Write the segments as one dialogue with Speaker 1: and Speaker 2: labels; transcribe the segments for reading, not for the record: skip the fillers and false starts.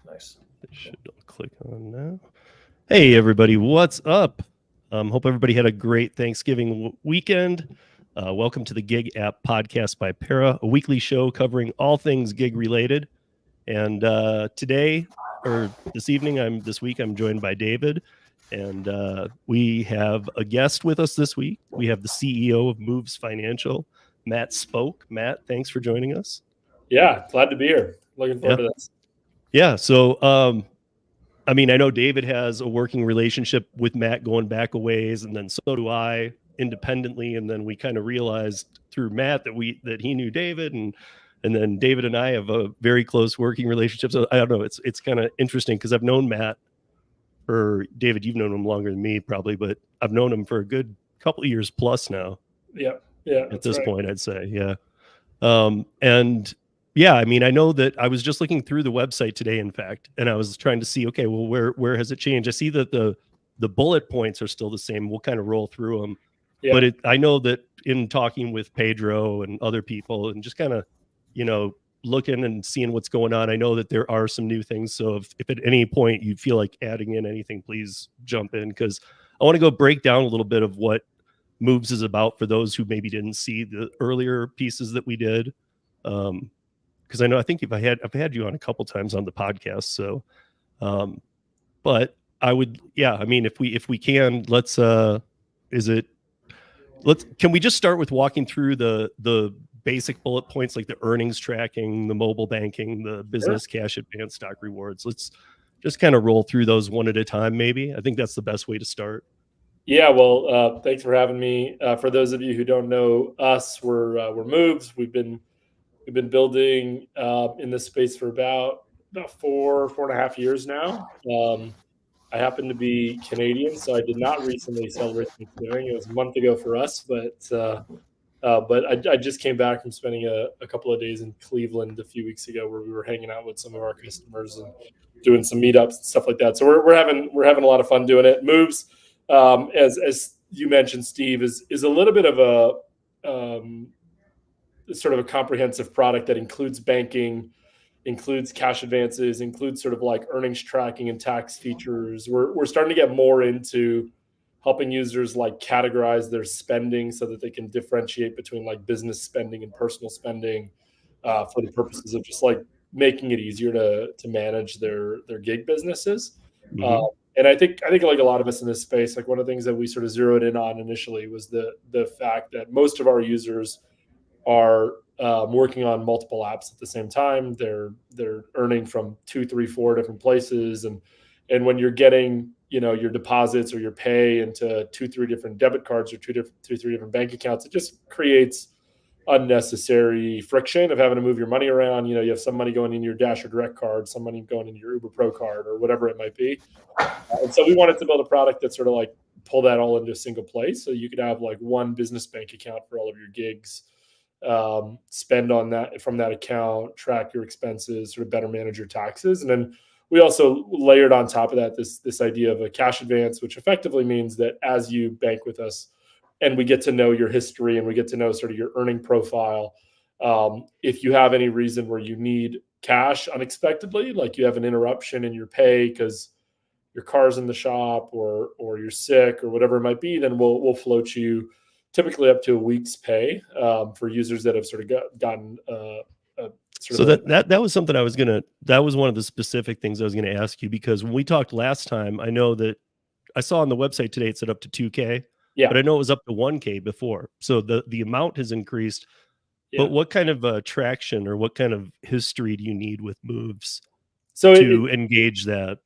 Speaker 1: Nice.
Speaker 2: It should click on now. Hey, everybody. What's up? Hope everybody had a great Thanksgiving weekend. Welcome to the Gig App Podcast by Perah, a weekly show covering all things gig related. And today, or this evening, this week, I'm joined by David. And we have a guest with us this week. We have the CEO of Moves Financial, Matt Spoke. Matt, thanks for joining us.
Speaker 1: Yeah, glad to be here. Looking forward to this.
Speaker 2: Yeah. So, I mean, I know David has a working relationship with Matt going back a ways, and then so do I independently. And then we kind of realized through Matt that he knew David, and then David and I have a very close working relationship. So I don't know, it's kind of interesting because I've known Matt for David. You've known him longer than me probably, but I've known him for a good couple of years plus now.
Speaker 1: Yeah.
Speaker 2: At this point, I'd say, yeah. And yeah, I mean, I know that I was just looking through the website today, in fact, and I was trying to see, okay, well, where has it changed? I see that the bullet points are still the same. We'll kind of roll through them. Yeah. But I know that in talking with Pedro and other people and just kind of, looking and seeing what's going on, I know that there are some new things. So if at any point you feel like adding in anything, please jump in, because I want to go break down a little bit of what Moves is about for those who maybe didn't see the earlier pieces that we did. Because I think I've had you on a couple times on the podcast. So, but I would, yeah. I mean, if we can, can we just start with walking through the basic bullet points, like the earnings tracking, the mobile banking, the business cash advance, stock rewards? Let's just kind of roll through those one at a time. Maybe I think that's the best way to start.
Speaker 1: Yeah, well, thanks for having me. For those of you who don't know us, we're Moves. We've been building in this space for about 4.5 years now. I happen to be Canadian, so I did not recently celebrate Thanksgiving. It was a month ago for us, but I just came back from spending a couple of days in Cleveland a few weeks ago, where we were hanging out with some of our customers and doing some meetups and stuff like that. So we're having a lot of fun doing it. Moves, as you mentioned, Steve, is a little bit of a sort of a comprehensive product that includes banking, includes cash advances, includes sort of like earnings tracking and tax features. We're starting to get more into helping users like categorize their spending so that they can differentiate between like business spending and personal spending, for the purposes of just like making it easier to manage their gig businesses. Mm-hmm. And I think like a lot of us in this space, like one of the things that we sort of zeroed in on initially was the fact that most of our users are working on multiple apps at the same time. They're earning from 2, 3, 4 different places, and when you're getting your deposits or your pay into 2, 3 different debit cards or 2, 3 different bank accounts, it just creates unnecessary friction of having to move your money around. You have some money going in your Dash or Direct card, some money going in your Uber Pro card, or whatever it might be. And so we wanted to build a product that sort of like pull that all into a single place, so you could have like one business bank account for all of your gigs, spend on that from that account, track your expenses, sort of better manage your taxes. And then we also layered on top of that this idea of a cash advance, which effectively means that as you bank with us and we get to know your history and we get to know sort of your earning profile, if you have any reason where you need cash unexpectedly, like you have an interruption in your pay because your car's in the shop or you're sick or whatever it might be, then we'll float you typically up to a week's pay, for users that have sort of gotten
Speaker 2: so that was something that was one of the specific things I was going to ask you, because when we talked last time, I know that I saw on the website today it said up to 2K, but I know it was up to 1K before. So the amount has increased. But what kind of traction or what kind of history do you need with Moves to engage that?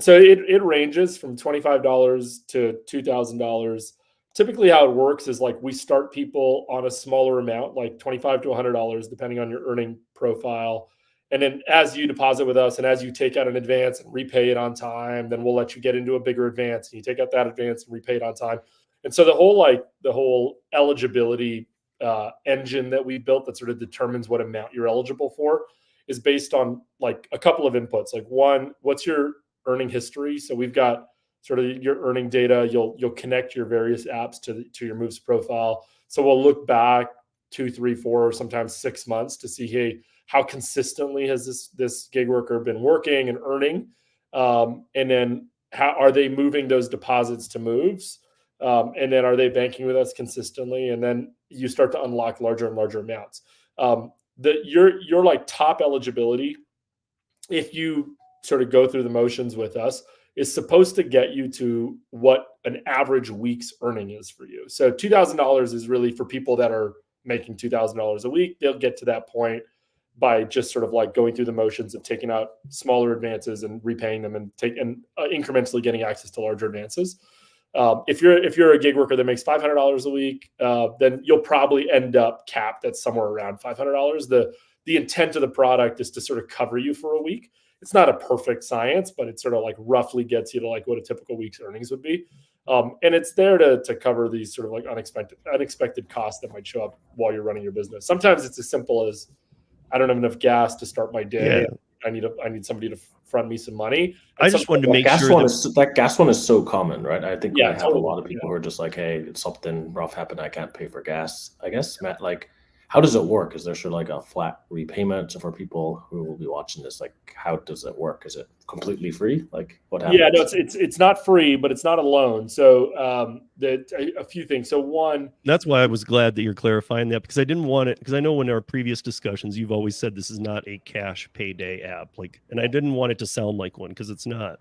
Speaker 1: So it ranges from $25 to $2,000. Typically how it works is like we start people on a smaller amount, like $25 to $100, depending on your earning profile. And then as you deposit with us and as you take out an advance and repay it on time, then we'll let you get into a bigger advance and you take out that advance and repay it on time. And so the whole eligibility engine that we built that sort of determines what amount you're eligible for is based on like a couple of inputs. Like one, what's your earning history? So we've got sort of your earning data. You'll connect your various apps to your Moves profile. So we'll look back 2, 3, 4, sometimes 6 months to see, hey, how consistently has this gig worker been working and earning, and then how are they moving those deposits to moves, and then are they banking with us consistently, and then you start to unlock larger and larger amounts. Your like top eligibility, if you sort of go through the motions with us, is supposed to get you to what an average week's earning is for you. So $2,000 is really for people that are making $2,000 a week. They'll get to that point by just sort of like going through the motions of taking out smaller advances and repaying them, and incrementally getting access to larger advances. If you're a gig worker that makes $500 a week, then you'll probably end up capped at somewhere around $500. The intent of the product is to sort of cover you for a week. It's not a perfect science, but it sort of like roughly gets you to like what a typical week's earnings would be. And it's there to cover these sort of like unexpected costs that might show up while you're running your business. Sometimes it's as simple as, I don't have enough gas to start my day.
Speaker 2: Yeah.
Speaker 1: I need somebody to front me some money.
Speaker 2: I just wanted to make sure
Speaker 3: that gas one is so common, right? I think
Speaker 1: Yeah,
Speaker 3: we have
Speaker 1: totally.
Speaker 3: a lot of people who are just like, hey, something rough happened, I can't pay for gas. I guess, Matt, like, how does it work? Is there sort of like a flat repayment? So for people who will be watching this, like, how does it work? Is it completely free? Like, what happens?
Speaker 1: Yeah, no, it's not free, but it's not a loan. So a few things. So one,
Speaker 2: that's why I was glad that you're clarifying that, because I didn't want it, because I know in our previous discussions you've always said this is not a cash payday app, like, and I didn't want it to sound like one, because it's not.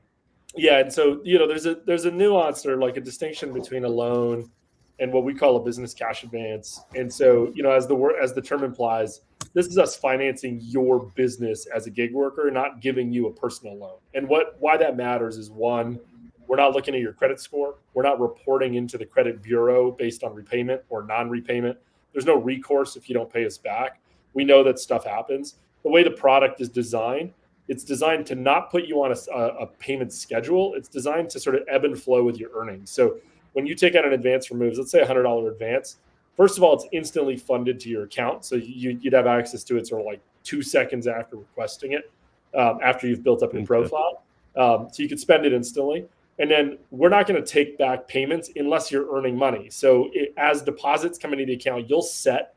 Speaker 1: Yeah, and so there's a nuance or like a distinction between a loan and what we call a business cash advance. And so as the term implies, this is us financing your business as a gig worker, not giving you a personal loan. And why that matters is, one, we're not looking at your credit score. We're not reporting into the credit bureau based on repayment or non-repayment. There's no recourse if you don't pay us back. We know that stuff happens. The way the product is designed, it's designed to not put you on a payment schedule. It's designed to sort of ebb and flow with your earnings. So when you take out an advance for moves, let's say $100 advance, first of all, it's instantly funded to your account. So you'd have access to it sort of like 2 seconds after requesting it, after you've built up your profile. So you could spend it instantly. And then we're not going to take back payments unless you're earning money. So as deposits come into the account, you'll set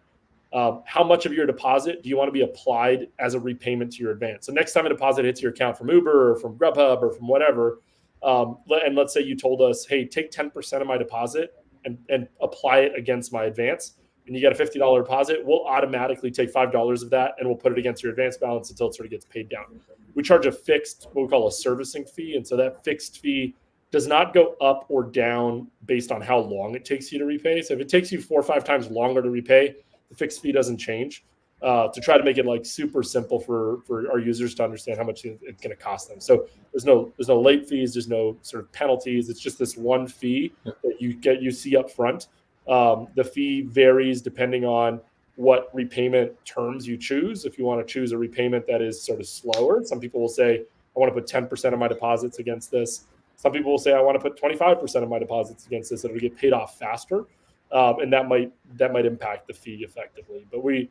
Speaker 1: how much of your deposit do you want to be applied as a repayment to your advance. So next time a deposit hits your account from Uber or from Grubhub or from whatever, and let's say you told us, hey, take 10% of my deposit and apply it against my advance, and you get a $50 deposit, we'll automatically take $5 of that and we'll put it against your advance balance until it sort of gets paid down. We charge a fixed, what we call a servicing fee. And so that fixed fee does not go up or down based on how long it takes you to repay. So if it takes you 4 or 5 times longer to repay, the fixed fee doesn't change, to try to make it like super simple for our users to understand how much it's going to cost them. So there's no late fees, there's no sort of penalties. It's just this one fee that you see up front. The fee varies depending on what repayment terms you choose. If you want to choose a repayment that is sort of slower, some people will say, I want to put 10% of my deposits against this. Some people will say, I want to put 25% of my deposits against this, and it'll get paid off faster. And that might impact the fee effectively. But we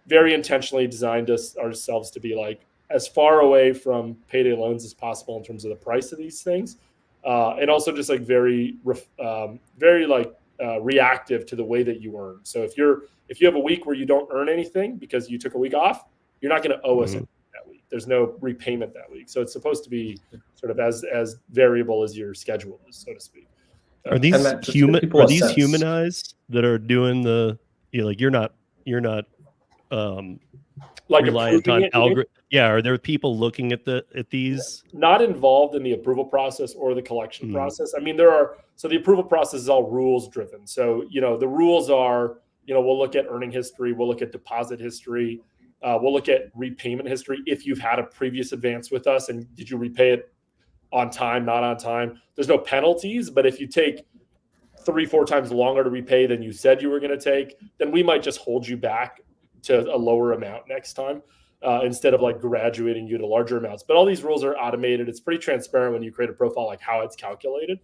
Speaker 1: very intentionally designed ourselves to be like as far away from payday loans as possible in terms of the price of these things, and also just like very reactive to the way that you earn. So if you have a week where you don't earn anything because you took a week off, you're not going to owe us anything that week. There's no repayment that week. So it's supposed to be sort of as variable as your schedule is, so to speak.
Speaker 2: Are these humanized that are doing the, like you're not
Speaker 1: like
Speaker 2: reliant on algorithm? Yeah, are there people looking at these?
Speaker 1: Not involved in the approval process or the collection process. I mean, so the approval process is all rules driven. So the rules are, we'll look at earning history, we'll look at deposit history, we'll look at repayment history. If you've had a previous advance with us and did you repay it on time, not on time, there's no penalties. But if you take 3-4 times longer to repay than you said you were going to take, then we might just hold you back to a lower amount next time, instead of like graduating you to larger amounts. But all these rules are automated. It's pretty transparent when you create a profile, like how it's calculated.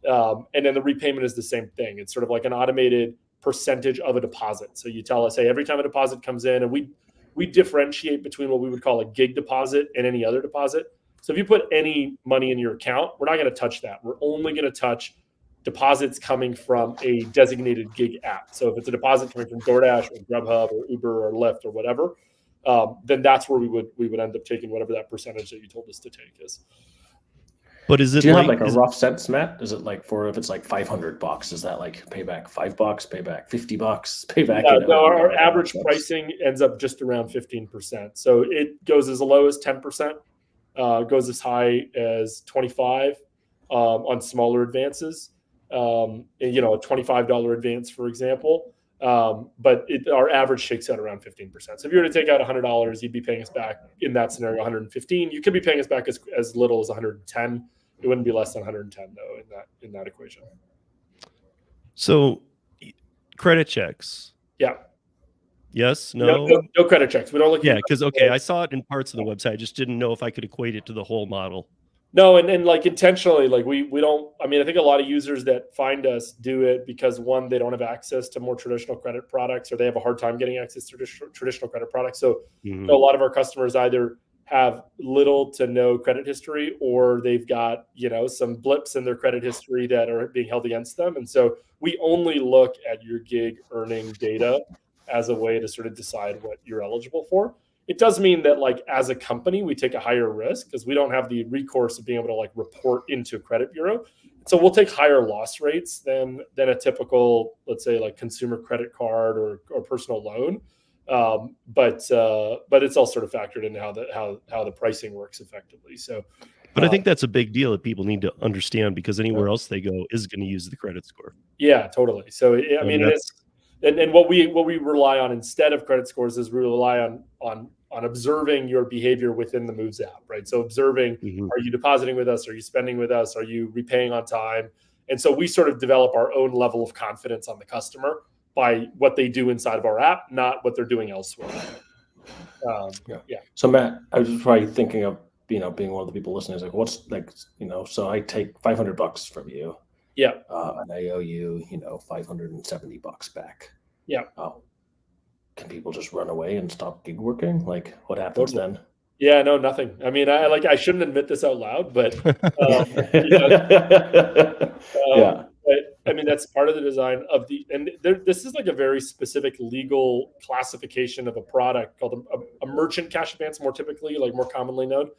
Speaker 1: And then the repayment is the same thing. It's sort of like an automated percentage of a deposit. So you tell us, hey, every time a deposit comes in, and we differentiate between what we would call a gig deposit and any other deposit. So if you put any money in your account, we're not going to touch that. We're only going to touch deposits coming from a designated gig app. So if it's a deposit coming from DoorDash or Grubhub or Uber or Lyft or whatever, then that's where we would end up taking whatever that percentage that you told us to take is.
Speaker 2: But is it
Speaker 3: Do you have like a rough sense, Matt? Is it like if it's like $500, is that like payback $5, payback $50, payback?
Speaker 1: Yeah, no, our average pricing ends up just around 15%. So it goes as low as 10%, goes as high as 25 on smaller advances. And, a $25 advance, for example. But our average shakes out around 15%. So if you were to take out $100, you'd be paying us back in that scenario 115. You could be paying us back as little as 110. It wouldn't be less than 110 though in that equation.
Speaker 2: So credit checks.
Speaker 1: Yeah.
Speaker 2: Yes. No
Speaker 1: credit checks. We don't look.
Speaker 2: Yeah, because I saw it in parts of the website. I just didn't know if I could equate it to the whole model.
Speaker 1: No, and like intentionally, like we don't. I mean, I think a lot of users that find us do it because one, they don't have access to more traditional credit products, or they have a hard time getting access to traditional credit products. So a lot of our customers either have little to no credit history, or they've got some blips in their credit history that are being held against them. And so we only look at your gig earning data as a way to sort of decide what you're eligible for. It does mean that, like, as a company, we take a higher risk because we don't have the recourse of being able to like report into a credit bureau. So we'll take higher loss rates than a typical, let's say, like consumer credit card or personal loan. But it's all sort of factored into how the pricing works effectively. So,
Speaker 2: but I think that's a big deal that people need to understand, because anywhere else they go is going to use the credit score.
Speaker 1: Yeah, totally. So I mean, it's and what we rely on instead of credit scores is we rely on observing your behavior within the Moves app, right? So observing, are you depositing with us? Are you spending with us? Are you repaying on time? And so we sort of develop our own level of confidence on the customer by what they do inside of our app, not what they're doing elsewhere. Yeah.
Speaker 3: So Matt, I was just probably thinking of, being one of the people listening, is like, what's like, so I take $500 from you.
Speaker 1: Yeah.
Speaker 3: And I owe you, $570 back.
Speaker 1: Yeah.
Speaker 3: Can people just run away and stop gig working? Like, what happens then?
Speaker 1: Yeah, no, nothing. I mean, I shouldn't admit this out loud, but
Speaker 3: yeah.
Speaker 1: But I mean, that's part of the design of this is like a very specific legal classification of a product called a merchant cash advance, more commonly known.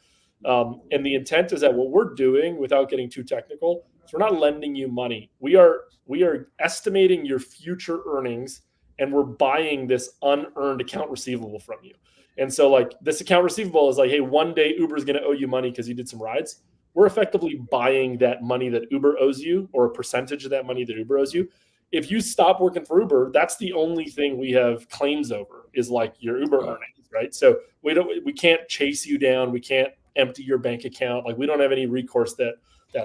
Speaker 1: And the intent is that what we're doing, without getting too technical, is we're not lending you money. We are estimating your future earnings, and we're buying this unearned account receivable from you. And so, like, this account receivable is like, hey, one day Uber is going to owe you money because you did some rides. We're effectively buying that money that Uber owes you, or a percentage of that money that Uber owes you. If you stop working for Uber, that's the only thing we have claims over, is like your Uber earnings, right? So we can't chase you down. We can't empty your bank account. Like, we don't have any recourse that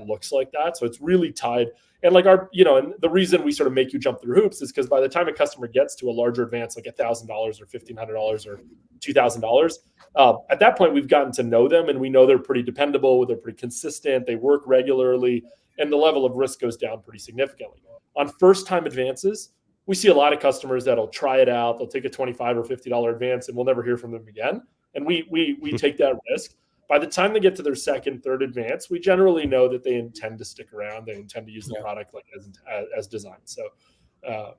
Speaker 1: looks like that. So it's really tied. And like and the reason we sort of make you jump through hoops is because by the time a customer gets to a larger advance, like $1,000 or $1,500 or $2,000, at that point we've gotten to know them, and we know they're pretty dependable, they're pretty consistent, they work regularly, and the level of risk goes down pretty significantly. On first-time advances, we see a lot of customers that'll try it out, they'll take a $25 or $50 advance, and we'll never hear from them again. And we take that risk. By the time they get to their second, third advance, we generally know that they intend to stick around. They intend to use the product like as designed. So,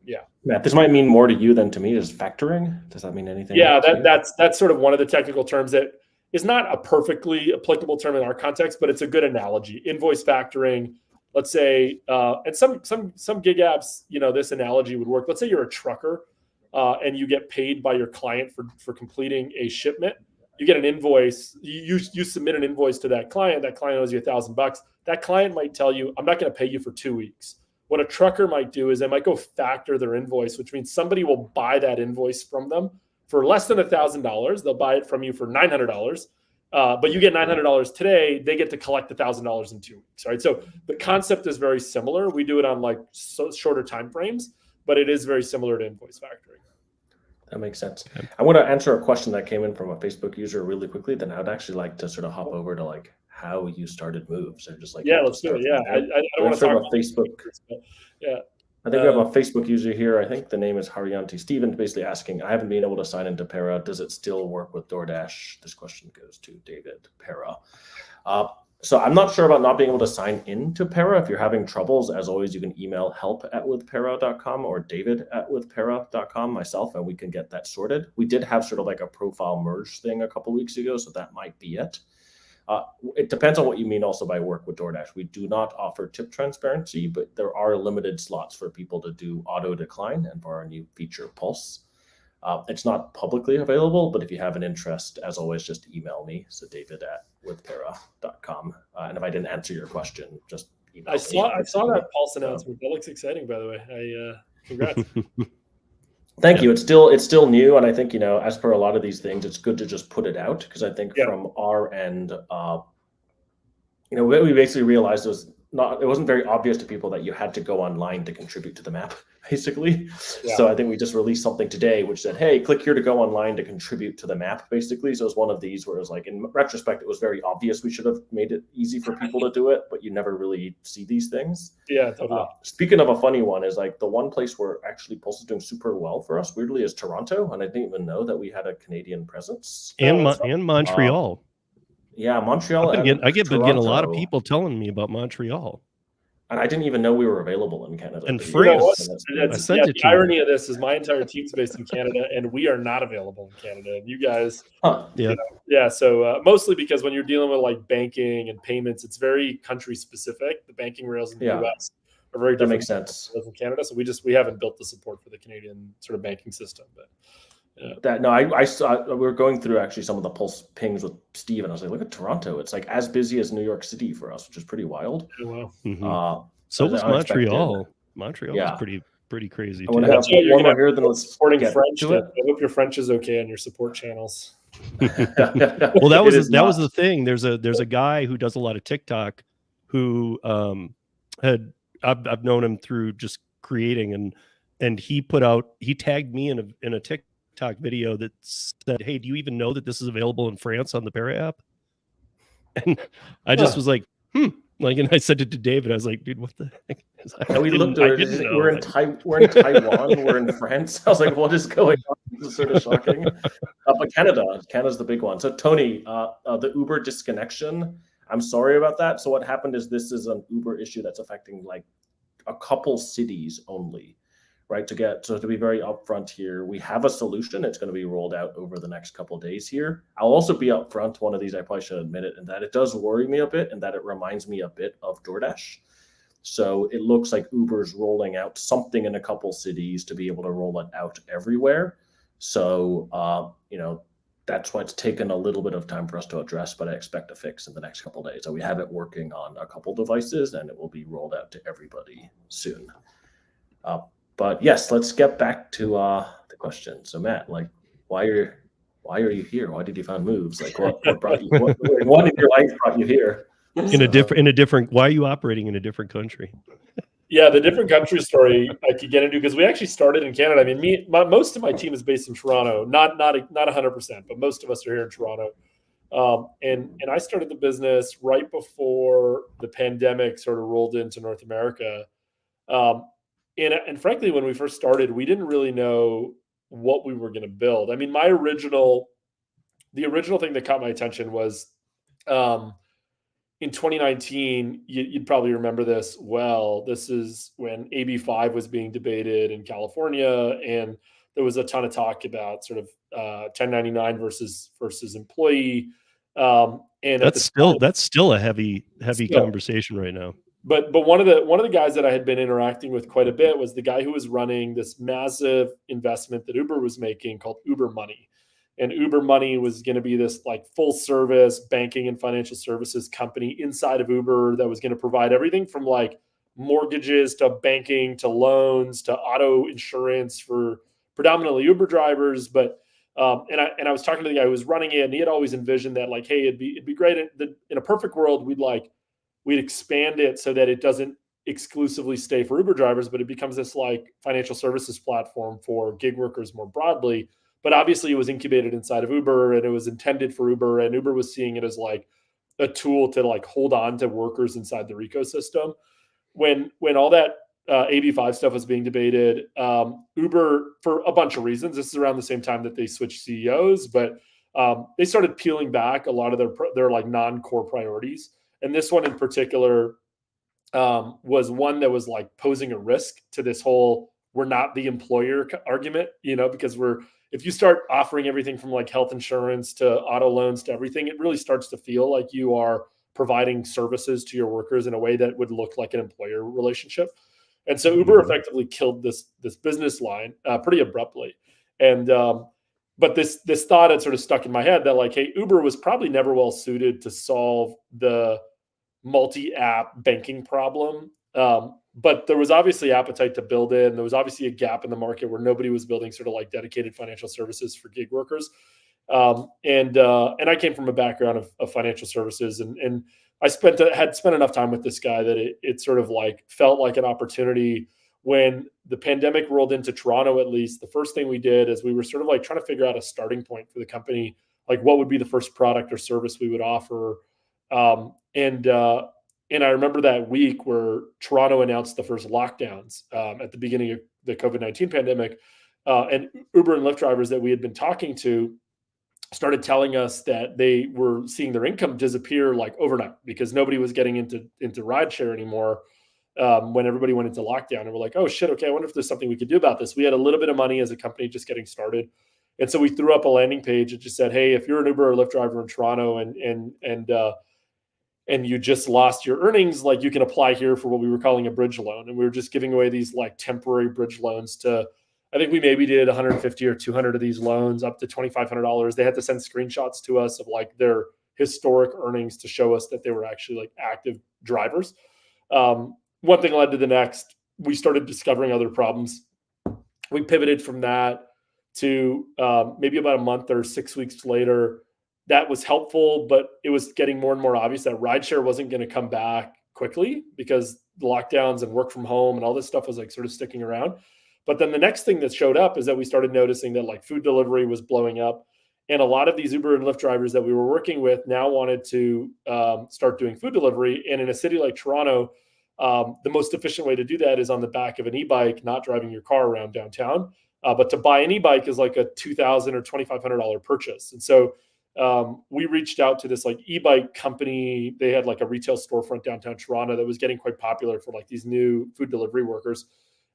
Speaker 1: yeah.
Speaker 3: Matt, this might mean more to you than to me. Is factoring? Does that mean anything?
Speaker 1: Yeah, that's sort of one of the technical terms that is not a perfectly applicable term in our context, but it's a good analogy. Invoice factoring, let's say, and some gig apps, this analogy would work. Let's say you're a trucker, and you get paid by your client for completing a shipment. You get an invoice, you submit an invoice to that client owes you $1,000. That client might tell you, I'm not going to pay you for 2 weeks. What a trucker might do is they might go factor their invoice, which means somebody will buy that invoice from them for less than $1,000. They'll buy it from you for $900. But you get $900 today, they get to collect $1,000 in 2 weeks, right? So the concept is very similar. We do it on like shorter time frames, but it is very similar to invoice factoring.
Speaker 3: That makes sense. I want to answer a question that came in from a Facebook user really quickly. Then I'd actually like to sort of hop over to like how you started Moves, or just like,
Speaker 1: let's do it. Yeah, I don't want to talk about
Speaker 3: Facebook.
Speaker 1: Yeah,
Speaker 3: I think we have a Facebook user here. I think the name is Haryanti Stevens, basically asking, I haven't been able to sign into Perah. Does it still work with DoorDash? This question goes to David Perah. So I'm not sure about not being able to sign into Perah. If you're having troubles, as always, you can email help@withperah.com or david@withperah.com, myself, and we can get that sorted. We did have sort of like a profile merge thing a couple weeks ago, so that might be it. It depends on what you mean also by work with DoorDash. We do not offer tip transparency, but there are limited slots for people to do auto decline and for our new feature Pulse. It's not publicly available, but if you have an interest, as always, just email me. So david@withperah.com. And if I didn't answer your question, just email
Speaker 1: I
Speaker 3: me.
Speaker 1: saw that Pulse announcement. That looks exciting, by the way. Congrats.
Speaker 3: Thank you. It's still new, and I think, as per a lot of these things, it's good to just put it out, because I think from our end, what we basically realized was it wasn't very obvious to people that you had to go online to contribute to the map, basically. Yeah. So I think we just released something today which said, hey, click here to go online to contribute to the map, basically. So it was one of these where it was like, in retrospect, it was very obvious we should have made it easy for people to do it, but you never really see these things.
Speaker 1: Yeah, totally.
Speaker 3: Speaking of a funny one, is like the one place where actually Pulse is doing super well for us, weirdly, is Toronto. And I didn't even know that we had a Canadian presence.
Speaker 2: And Montreal.
Speaker 3: Yeah, Montreal.
Speaker 2: I get a lot of people telling me about Montreal.
Speaker 3: And I didn't even know we were available in Canada.
Speaker 2: And France.
Speaker 1: The irony of this is my entire team's based in Canada, and we are not available in Canada. And you guys, So mostly because when you're dealing with like banking and payments, it's very country specific. The banking rails in the US are very different.
Speaker 3: That makes sense.
Speaker 1: In Canada, so we haven't built the support for the Canadian sort of banking system, but.
Speaker 3: I saw we were going through actually some of the Pulse pings with Steve, and I was like, look at Toronto. It's like as busy as New York City for us, which is pretty wild.
Speaker 1: Oh, wow.
Speaker 2: Mm-hmm. So was Montreal. Montreal was pretty crazy.
Speaker 3: I want to have one more here, then let's
Speaker 1: supporting French. I hope your French is okay on your support channels.
Speaker 2: Well, that was the thing. There's a guy who does a lot of TikTok who I've known him through just creating, and he tagged me in a TikTok video that said, hey, do you even know that this is available in France on the Perah app? And I just was like, and I said it to David. I was like, dude, what the heck?
Speaker 3: We're in Taiwan, we're in France. I was like, what is going on? This is sort of shocking. But Canada's the big one. So Tony, the Uber disconnection, I'm sorry about that. So what happened is this is an Uber issue that's affecting like a couple cities only. Right, to be very upfront here, we have a solution. It's going to be rolled out over the next couple of days here. I'll also be upfront. One of these, I probably should admit it, and that it does worry me a bit, and that it reminds me a bit of DoorDash. So it looks like Uber's rolling out something in a couple cities to be able to roll it out everywhere. So that's why it's taken a little bit of time for us to address, but I expect a fix in the next couple of days. So we have it working on a couple devices, and it will be rolled out to everybody soon. But yes, let's get back to the question. So Matt, like, why are you here? Why did you find moves? Like, what brought you? What in your life brought you here?
Speaker 2: In a different. Why are you operating in a different country?
Speaker 1: Yeah, the different country story I could get into, because we actually started in Canada. I mean, most of my team is based in Toronto. Not 100%, but most of us are here in Toronto. And I started the business right before the pandemic sort of rolled into North America. And frankly, when we first started, we didn't really know what we were going to build. I mean, the original thing that caught my attention was in 2019, you'd probably remember this well. This is when AB5 was being debated in California, and there was a ton of talk about sort of 1099 versus employee. And
Speaker 2: that's still a heavy conversation right now.
Speaker 1: But one of the guys that I had been interacting with quite a bit was the guy who was running this massive investment that Uber was making called Uber Money. And Uber Money was going to be this like full service banking and financial services company inside of Uber that was going to provide everything from like mortgages to banking to loans to auto insurance for predominantly Uber drivers. But and I was talking to the guy who was running it, and he had always envisioned that like, hey, it'd be great in a perfect world, we'd expand it so that it doesn't exclusively stay for Uber drivers, but it becomes this like financial services platform for gig workers more broadly. But obviously it was incubated inside of Uber, and it was intended for Uber, and Uber was seeing it as like a tool to like hold on to workers inside their ecosystem. When all that AB5 stuff was being debated, Uber, for a bunch of reasons, this is around the same time that they switched CEOs, but they started peeling back a lot of their like non-core priorities. And this one in particular was one that was like posing a risk to this whole we're not the employer argument, because if you start offering everything from like health insurance to auto loans to everything, it really starts to feel like you are providing services to your workers in a way that would look like an employer relationship. And so Uber effectively killed this business line pretty abruptly. And but this thought had sort of stuck in my head that like, hey, Uber was probably never well suited to solve the multi-app banking problem. But there was obviously appetite to build it. And there was obviously a gap in the market where nobody was building sort of like dedicated financial services for gig workers. And I came from a background of financial services, and I had spent enough time with this guy that it sort of like felt like an opportunity. When the pandemic rolled into Toronto, at least, the first thing we did is we were sort of like trying to figure out a starting point for the company, like what would be the first product or service we would offer. And I remember that week where Toronto announced the first lockdowns at the beginning of the COVID-19 pandemic, and Uber and Lyft drivers that we had been talking to started telling us that they were seeing their income disappear like overnight because nobody was getting into rideshare anymore when everybody went into lockdown. And we're like, oh shit, okay, I wonder if there's something we could do about this. We had a little bit of money as a company just getting started. And so we threw up a landing page and just said, hey, if you're an Uber or Lyft driver in Toronto and you just lost your earnings, like you can apply here for what we were calling a bridge loan. And we were just giving away these like temporary bridge loans to, I think we maybe did 150 or 200 of these loans up to $2,500. They had to send screenshots to us of like their historic earnings to show us that they were actually like active drivers. One thing led to the next. We started discovering other problems. We pivoted from that to maybe about a month or 6 weeks later. That was helpful, but it was getting more and more obvious that rideshare wasn't going to come back quickly because the lockdowns and work from home and all this stuff was like sort of sticking around. But then the next thing that showed up is that we started noticing that like food delivery was blowing up. And a lot of these Uber and Lyft drivers that we were working with now wanted to start doing food delivery. And in a city like Toronto, the most efficient way to do that is on the back of an e-bike, not driving your car around downtown. But to buy an e-bike is like a $2,000 or $2,500 purchase. And so we reached out to this like e-bike company. They had like a retail storefront downtown Toronto that was getting quite popular for like these new food delivery workers.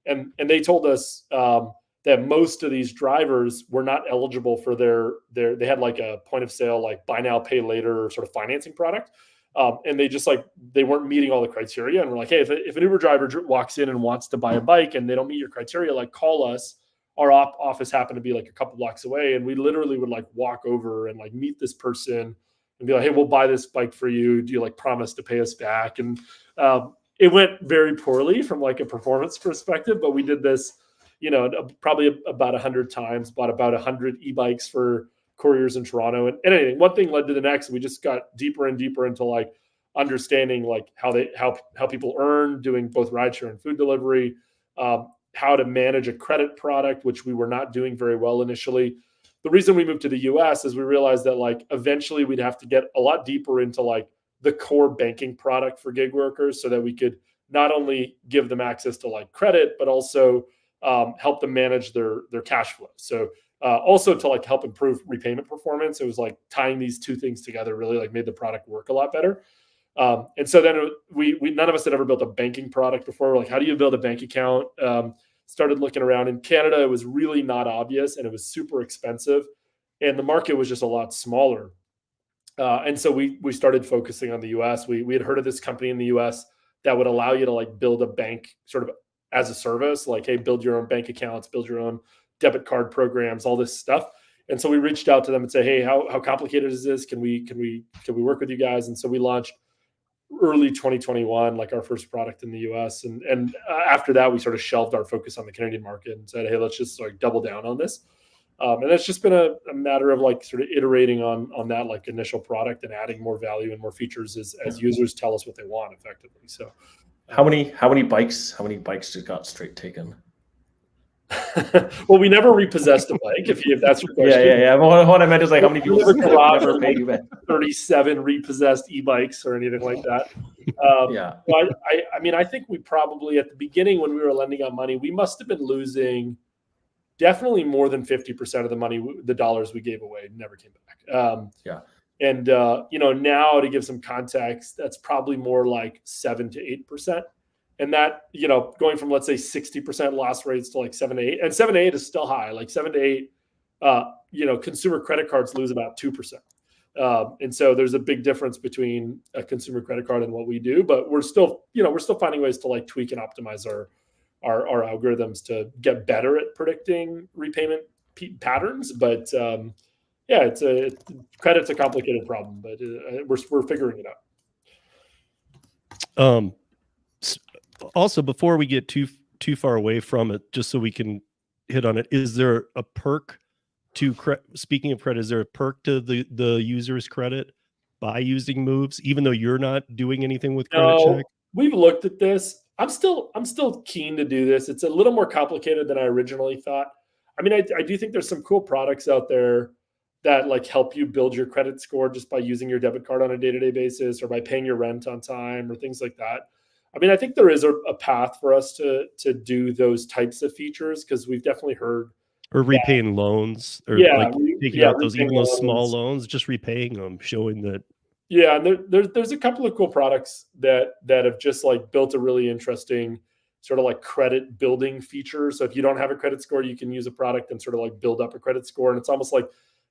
Speaker 1: And they told us that most of these drivers were not eligible for they had like a point of sale, like buy now, pay later sort of financing product. And they weren't meeting all the criteria. And we're like, hey, if an Uber driver walks in and wants to buy a bike and they don't meet your criteria, like call us. Our office happened to be like a couple blocks away. And we literally would like walk over and like meet this person and be like, hey, we'll buy this bike for you. Do you like promise to pay us back? And it went very poorly from like a performance perspective, but we did this, probably about 100 times, bought about 100 e-bikes for couriers in Toronto. And anything, one thing led to the next. We just got deeper and deeper into like understanding like how people earn doing both rideshare and food delivery, how to manage a credit product, which we were not doing very well initially. The reason we moved to the US is we realized that like eventually we'd have to get a lot deeper into like the core banking product for gig workers so that we could not only give them access to like credit, but also help them manage their cash flow. So also to like help improve repayment performance. It was like tying these two things together really like made the product work a lot better. And so then we none of us had ever built a banking product before. We're like, how do you build a bank account? Started looking around in Canada. It was really not obvious and it was super expensive. And the market was just a lot smaller. And so we started focusing on the US. We had heard of this company in the US that would allow you to like build a bank sort of as a service, like, hey, build your own bank accounts, build your own debit card programs, all this stuff. And so we reached out to them and say, hey, how complicated is this? Can we work with you guys? And so we launched early 2021, like our first product in the US. And after that, we sort of shelved our focus on the Canadian market and said, hey, let's just like double down on this. And it's just been a matter of like sort of iterating on that like initial product and adding more value and more features as users tell us what they want effectively. So
Speaker 3: how many bikes just got straight taken?
Speaker 1: Well, we never repossessed a bike, if that's your question.
Speaker 3: Yeah. What I meant is like how many people never paid you back?
Speaker 1: 37 repossessed e-bikes or anything like that.
Speaker 3: Yeah.
Speaker 1: Well, I mean, I think we probably at the beginning when we were lending out money, we must have been losing definitely more than 50% of the money, the dollars we gave away never came back.
Speaker 3: Yeah.
Speaker 1: And now to give some context, that's probably more like 7 to 8%. And that, going from, let's say, 60% loss rates to like 7 to 8, and 7 to 8 is still high. Like 7 to 8, consumer credit cards lose about 2%. And so there's a big difference between a consumer credit card and what we do, but we're still finding ways to like tweak and optimize our algorithms to get better at predicting repayment patterns. But credit's a complicated problem, but we're figuring it out.
Speaker 2: Also, before we get too far away from it, just so we can hit on it, is there a perk to speaking of credit? Is there a perk to the user's credit by using moves, even though you're not doing anything with credit check?
Speaker 1: We've looked at this. I'm still keen to do this. It's a little more complicated than I originally thought. I mean, I do think there's some cool products out there that like help you build your credit score just by using your debit card on a day-to-day basis, or by paying your rent on time, or things like that. I mean, I think there is a path for us to do those types of features, because we've definitely heard.
Speaker 2: Or repaying loans, or taking out those, even those small loans, just repaying them, showing that.
Speaker 1: Yeah, and there's a couple of cool products that have just like built a really interesting sort of like credit building feature. So if you don't have a credit score, you can use a product and sort of like build up a credit score, and it's almost like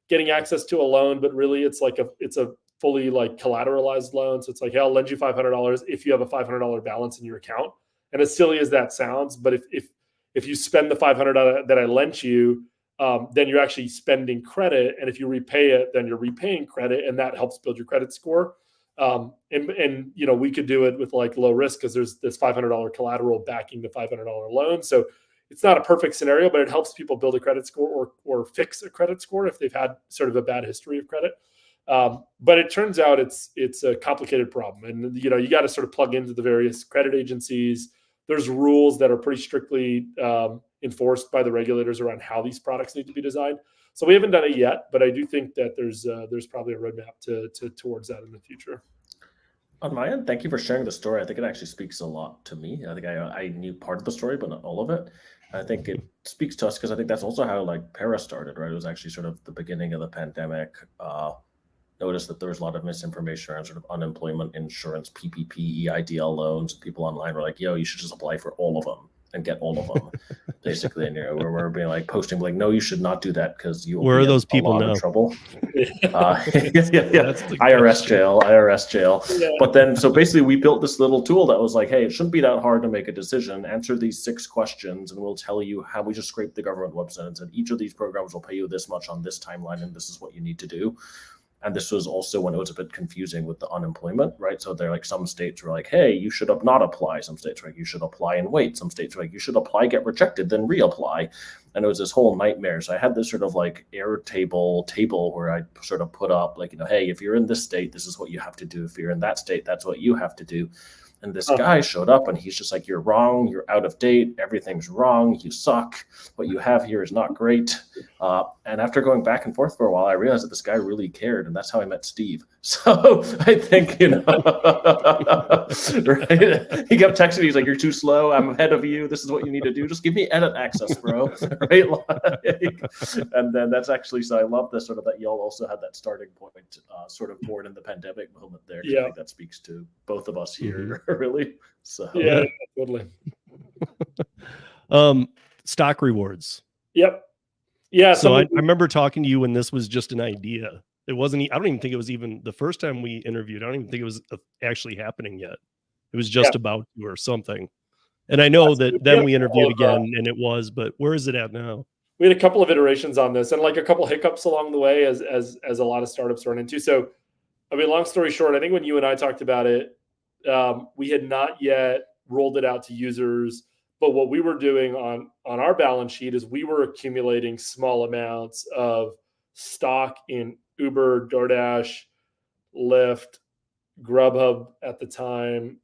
Speaker 1: getting access to a loan, but really it's a fully like collateralized loan. So it's like, hey, I'll lend you $500 if you have a $500 balance in your account. And as silly as that sounds, but if you spend the $500 that I lent you, then you're actually spending credit. And if you repay it, then you're repaying credit, and that helps build your credit score. And we could do it with like low risk, because there's this $500 collateral backing the $500 loan. So it's not a perfect scenario, but it helps people build a credit score or fix a credit score if they've had sort of a bad history of credit. But it turns out it's a complicated problem, and you got to sort of plug into the various credit agencies. There's rules that are pretty strictly enforced by the regulators around how these products need to be designed. So we haven't done it yet, but I do think that there's probably a roadmap towards that in the future.
Speaker 3: On my end, thank you for sharing the story. I think it actually speaks a lot to me. I think I knew part of the story, but not all of it. I think it speaks to us, because I think that's also how like Perah started, right? It was actually sort of the beginning of the pandemic. Noticed that there was a lot of misinformation around sort of unemployment insurance, PPP, EIDL loans. People online were like, yo, you should just apply for all of them and get all of them, basically. And we're being like posting like, no, you should not do that, because you will
Speaker 2: Where
Speaker 3: be
Speaker 2: are those people now?
Speaker 3: In trouble. IRS jail.
Speaker 1: Yeah.
Speaker 3: But then, so basically we built this little tool that was like, hey, it shouldn't be that hard to make a decision. Answer these 6 questions and we'll tell you how. We just scraped the government website and said, each of these programs will pay you this much on this timeline, and this is what you need to do. And this was also when it was a bit confusing with the unemployment, right? So they're like, some states were like, hey, you should not apply. Some states were like, you should apply and wait. Some states were like, you should apply, get rejected, then reapply. And it was this whole nightmare. So I had this sort of like table where I sort of put up like, hey, if you're in this state, this is what you have to do. If you're in that state, that's what you have to do. And this guy showed up and he's just like, you're wrong. You're out of date. Everything's wrong. You suck. What you have here is not great. And after going back and forth for a while, I realized that this guy really cared. And that's how I met Steve. So I think, right? He kept texting me. He's like, you're too slow. I'm ahead of you. This is what you need to do. Just give me edit access, bro. Right? And then that's actually, so I love this sort of that y'all also had that starting point sort of born in the pandemic moment there. Yeah. I think that speaks to both of us here, really. So
Speaker 1: yeah, totally.
Speaker 2: Stock rewards.
Speaker 1: Yep. Yeah.
Speaker 2: So I remember talking to you when this was just an idea. It wasn't, I don't even think it was even the first time we interviewed. I don't even think it was actually happening yet. It was just about to or something. And I know that then we interviewed again and it was, but where is it at now?
Speaker 1: We had a couple of iterations on this and like a couple hiccups along the way as a lot of startups run into. So, I mean, long story short, I think when you and I talked about it, we had not yet rolled it out to users. But what we were doing on our balance sheet is we were accumulating small amounts of stock in Uber, DoorDash, Lyft, Grubhub at the time.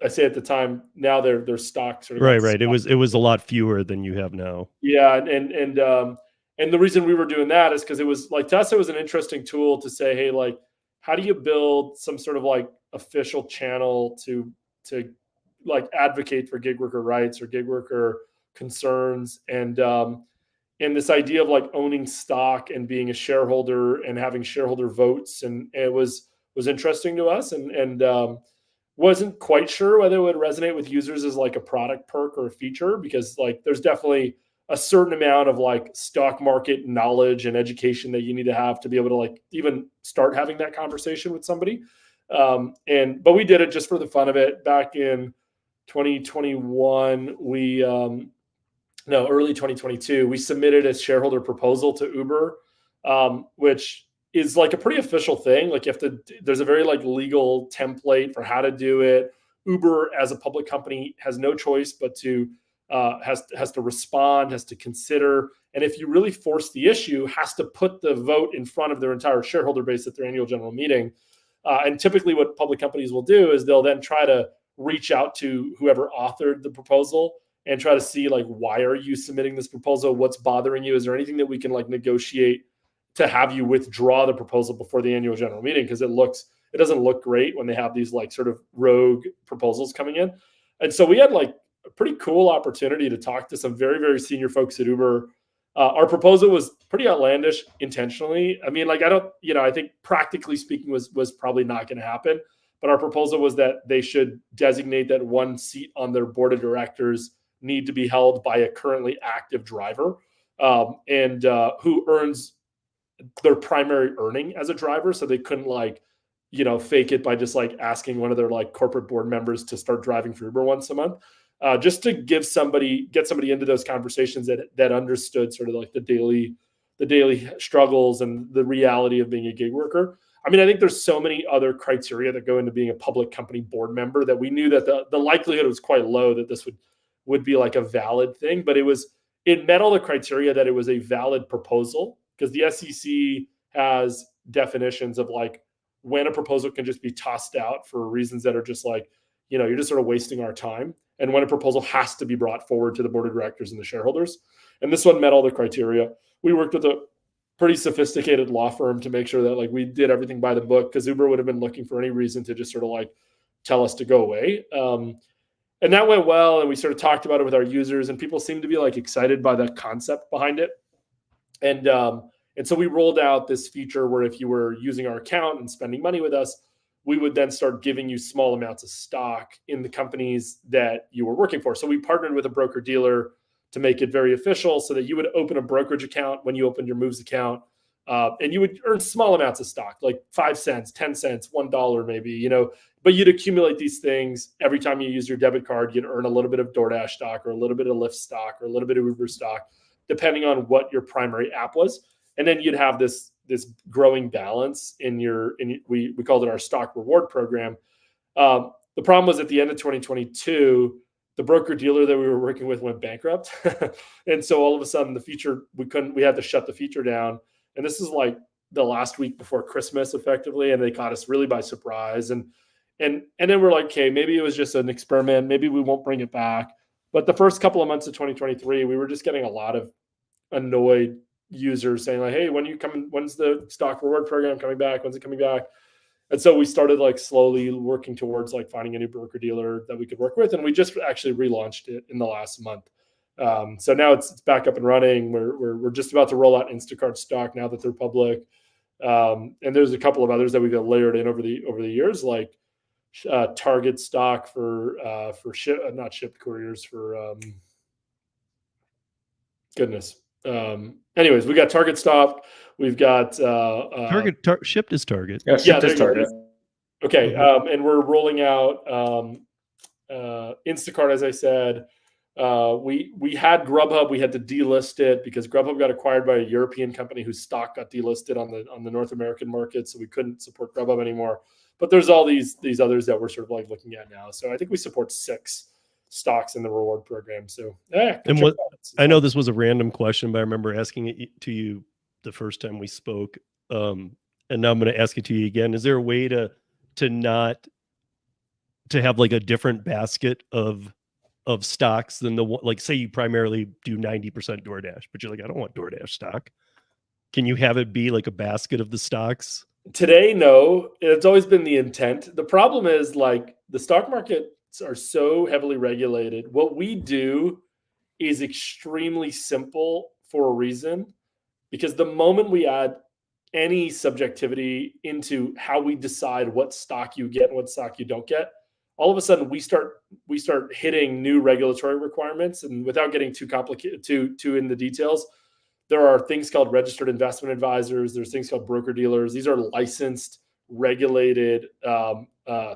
Speaker 1: I say at the time, now their stock sort of
Speaker 2: right. It was a lot fewer than you have now.
Speaker 1: Yeah, and the reason we were doing that is because it was like, to us, it was an interesting tool to say, hey, like, how do you build some sort of like official channel to like advocate for gig worker rights or gig worker concerns? And this idea of like owning stock and being a shareholder and having shareholder votes, and it was interesting to us, and wasn't quite sure whether it would resonate with users as like a product perk or a feature, because like there's definitely a certain amount of like stock market knowledge and education that you need to have to be able to like even start having that conversation with somebody. But we did it just for the fun of it back in 2021. Early 2022, we submitted a shareholder proposal to Uber, which is like a pretty official thing. Like there's a very like legal template for how to do it. Uber as a public company has no choice but to has to respond, has to consider, and if you really force the issue, has to put the vote in front of their entire shareholder base at their annual general meeting. And typically what public companies will do is they'll then try to reach out to whoever authored the proposal and try to see like, why are you submitting this proposal? What's bothering you? Is there anything that we can like negotiate to have you withdraw the proposal before the annual general meeting? Because it doesn't look great when they have these like sort of rogue proposals coming in. And so we had like a pretty cool opportunity to talk to some very, very senior folks at Uber. Our proposal was pretty outlandish intentionally. I mean, like, I think practically speaking was probably not going to happen, but our proposal was that they should designate that one seat on their board of directors need to be held by a currently active driver, and who earns their primary earning as a driver. So they couldn't like, fake it by just like asking one of their like corporate board members to start driving for Uber once a month. Just to get somebody into those conversations that understood sort of like the daily struggles and the reality of being a gig worker. I mean, I think there's so many other criteria that go into being a public company board member that we knew that the likelihood was quite low that this would be like a valid thing, but it met all the criteria that it was a valid proposal, because the SEC has definitions of like when a proposal can just be tossed out for reasons that are just like, you're just sort of wasting our time, and when a proposal has to be brought forward to the board of directors and the shareholders. And this one met all the criteria. We worked with a pretty sophisticated law firm to make sure that like we did everything by the book, because Uber would have been looking for any reason to just sort of like tell us to go away. And that went well. And we sort of talked about it with our users, and people seemed to be like excited by the concept behind it. And so we rolled out this feature where if you were using our account and spending money with us, we would then start giving you small amounts of stock in the companies that you were working for. So we partnered with a broker dealer to make it very official, so that you would open a brokerage account when you opened your Moves account, and you would earn small amounts of stock, like 5 cents, 10 cents, $1 maybe, but you'd accumulate these things. Every time you use your debit card, you'd earn a little bit of DoorDash stock or a little bit of Lyft stock or a little bit of Uber stock, depending on what your primary app was. And then you'd have this growing balance we called it our stock reward program. The problem was at the end of 2022, the broker dealer that we were working with went bankrupt. And so all of a sudden we had to shut the feature down. And this is like the last week before Christmas effectively. And they caught us really by surprise. And then we're like, okay, maybe it was just an experiment. Maybe we won't bring it back. But the first couple of months of 2023, we were just getting a lot of annoyed users saying like, hey, when's the stock reward program coming back? When's it coming back? And so we started like slowly working towards like finding a new broker dealer that we could work with. And we just actually relaunched it in the last month. So now it's back up and running. We're just about to roll out Instacart stock now that they're public. And there's a couple of others that we got layered in over the years, like Target stock for not shipped couriers for goodness. Anyways, we got Target stock. We've got
Speaker 2: shipped is Target.
Speaker 3: Yeah, shipped is Target.
Speaker 1: Okay, and we're rolling out Instacart, as I said. We had Grubhub. We had to delist it because Grubhub got acquired by a European company whose stock got delisted on the North American market, so we couldn't support Grubhub anymore. But there's all these others that we're sort of like looking at now. So I think we support 6 stocks in the reward program. So
Speaker 2: and I know this was a random question, but I remember asking it to you the first time we spoke, and now I'm going to ask it to you again. Is there a way to have like a different basket of stocks than like say you primarily do 90% DoorDash, but you're like, I don't want DoorDash stock. Can you have it be like a basket of the stocks?
Speaker 1: Today, no. It's always been the intent. The problem is like the stock market are so heavily regulated. What we do is extremely simple for a reason, because the moment we add any subjectivity into how we decide what stock you get and what stock you don't get, all of a sudden we start hitting new regulatory requirements. And without getting too complicated, too in the details, there are things called registered investment advisors. There's things called broker dealers. These are licensed, regulated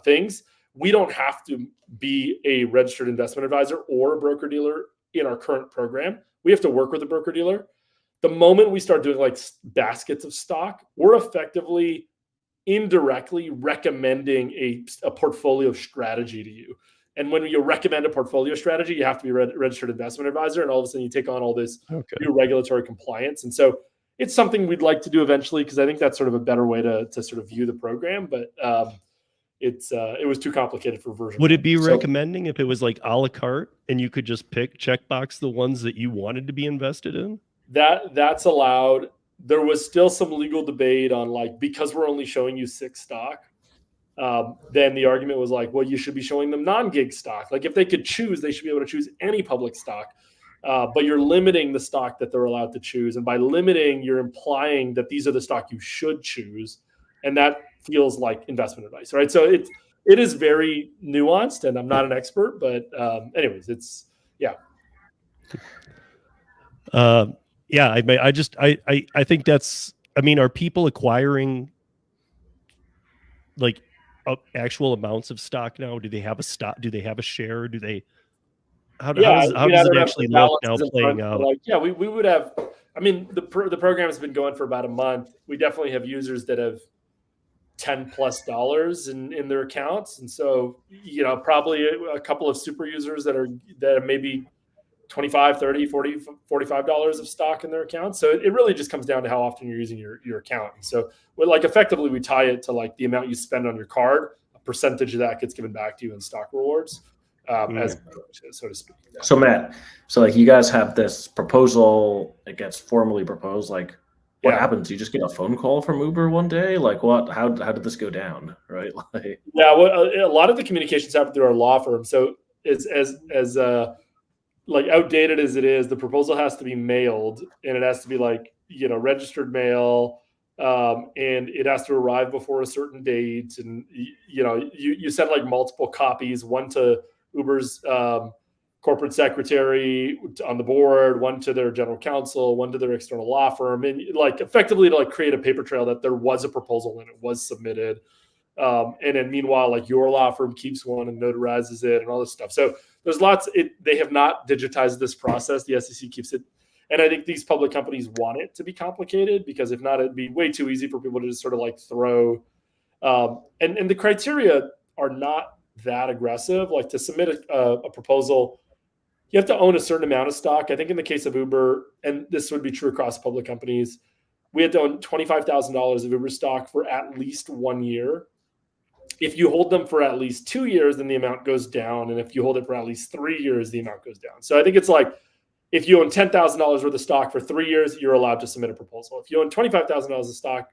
Speaker 1: things. We don't have to be a registered investment advisor or a broker dealer in our current program. We have to work with a broker dealer. The moment we start doing like baskets of stock, we're effectively indirectly recommending a portfolio strategy to you. And when you recommend a portfolio strategy, you have to be a registered investment advisor. And all of a sudden you take on all this new regulatory compliance. And so it's something we'd like to do eventually, because I think that's sort of a better way to sort of view the program. But it was too complicated for version.
Speaker 2: Would it be recommending if it was like a la carte and you could just checkbox the ones that you wanted to be invested in?
Speaker 1: That's allowed. There was still some legal debate on like, because we're only showing you 6 stock, then the argument was like, well, you should be showing them non-gig stock. Like if they could choose, they should be able to choose any public stock. But you're limiting the stock that they're allowed to choose. And by limiting, you're implying that these are the stock you should choose. And that feels like investment advice, right? So it is very nuanced, and I'm not an expert, but anyways, it's, yeah.
Speaker 2: Yeah, I think that's, I mean, are people acquiring like actual amounts of stock now? Do they have a stock? Do they have a share? Do they, how does it actually look now playing out?
Speaker 1: Like, yeah, we would have, I mean, the program has been going for about a month. We definitely have users that have $10+ in their accounts. And so, you know, probably a couple of super users that are maybe $25, $30, $40, $45 of stock in their account. So it really just comes down to how often you're using your account. And so like effectively we tie it to like the amount you spend on your card, a percentage of that gets given back to you in stock rewards, as so to speak.
Speaker 3: So Matt, so like you guys have this proposal, it gets formally proposed. Like what happens? You just get a phone call from Uber one day? Like what, how did this go down? Right. Like,
Speaker 1: yeah, well, a lot of the communications happen through our law firm. So it's as like outdated as it is, the proposal has to be mailed, and it has to be like, you know, registered mail, and it has to arrive before a certain date. And you know, you send like multiple copies, one to Uber's corporate secretary on the board, one to their general counsel, one to their external law firm, and like effectively to like create a paper trail that there was a proposal and it was submitted. And then meanwhile, like your law firm keeps one and notarizes it and all this stuff. So there's lots. They have not digitized this process. The SEC keeps it, and I think these public companies want it to be complicated, because if not, it'd be way too easy for people to just sort of like throw. And the criteria are not that aggressive. Like to submit a proposal, you have to own a certain amount of stock. I think in the case of Uber, and this would be true across public companies, we had to own $25,000 of Uber stock for at least 1 year. If you hold them for at least 2 years, then the amount goes down. And if you hold it for at least 3 years, the amount goes down. So I think it's like, if you own $10,000 worth of stock for 3 years, you're allowed to submit a proposal. If you own $25,000 of stock,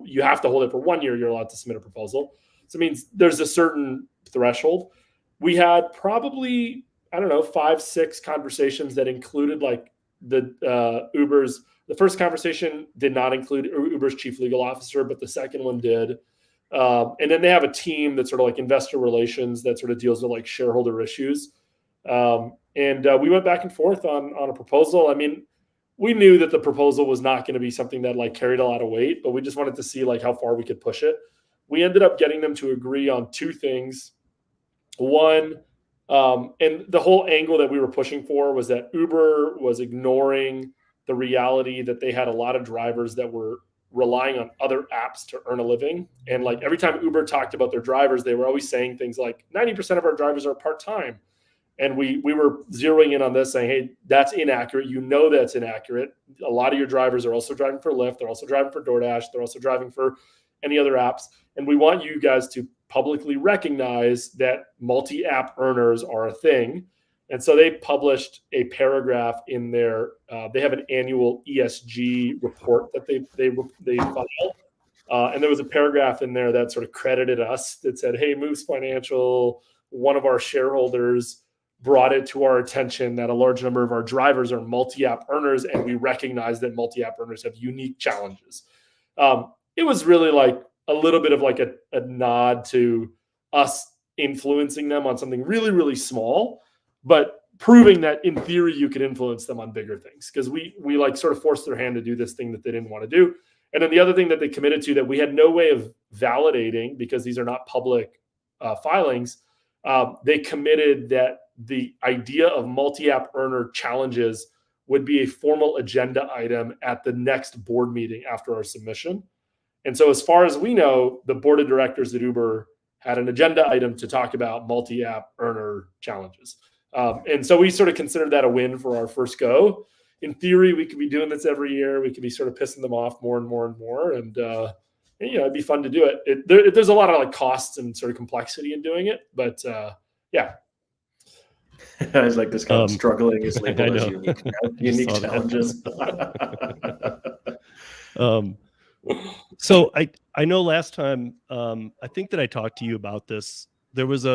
Speaker 1: you have to hold it for 1 year, you're allowed to submit a proposal. So it means there's a certain threshold. We had probably, I don't know, 5-6 conversations that included like the Uber's. The first conversation did not include Uber's chief legal officer, but the second one did. And then they have a team that's sort of like investor relations that sort of deals with like shareholder issues. And we went back and forth on a proposal. I mean, we knew that the proposal was not going to be something that like carried a lot of weight, but we just wanted to see like how far we could push it. We ended up getting them to agree on 2 things. One, and the whole angle that we were pushing for was that Uber was ignoring the reality that they had a lot of drivers that were relying on other apps to earn a living. And like every time Uber talked about their drivers, they were always saying things like 90% of our drivers are part-time. And we were zeroing in on this, saying, hey, that's inaccurate. You know that's inaccurate. A lot of your drivers are also driving for Lyft. They're also driving for DoorDash. They're also driving for any other apps. And we want you guys to publicly recognize that multi-app earners are a thing. And so they published a paragraph in their, they have an annual ESG report that they file. And there was a paragraph in there that sort of credited us that said, hey, Moves Financial, one of our shareholders, brought it to our attention that a large number of our drivers are multi-app earners, and we recognize that multi-app earners have unique challenges. It was really like a little bit of like a nod to us influencing them on something really, really small, but proving that in theory you could influence them on bigger things, because we like sort of forced their hand to do this thing that they didn't want to do. And then the other thing that they committed to that we had no way of validating, because these are not public filings, they committed that the idea of multi-app earner challenges would be a formal agenda item at the next board meeting after our submission. And so as far as we know, the board of directors at Uber had an agenda item to talk about multi-app earner challenges. And so we sort of considered that a win for our first go. In theory, we could be doing this every year. We could be sort of pissing them off more and more and more. And it'd be fun to do it. There's a lot of like costs and sort of complexity in doing it. But yeah.
Speaker 3: I was like, this kind of struggling is labeled as unique challenges.
Speaker 2: So I know last time, I think that I talked to you about this. There was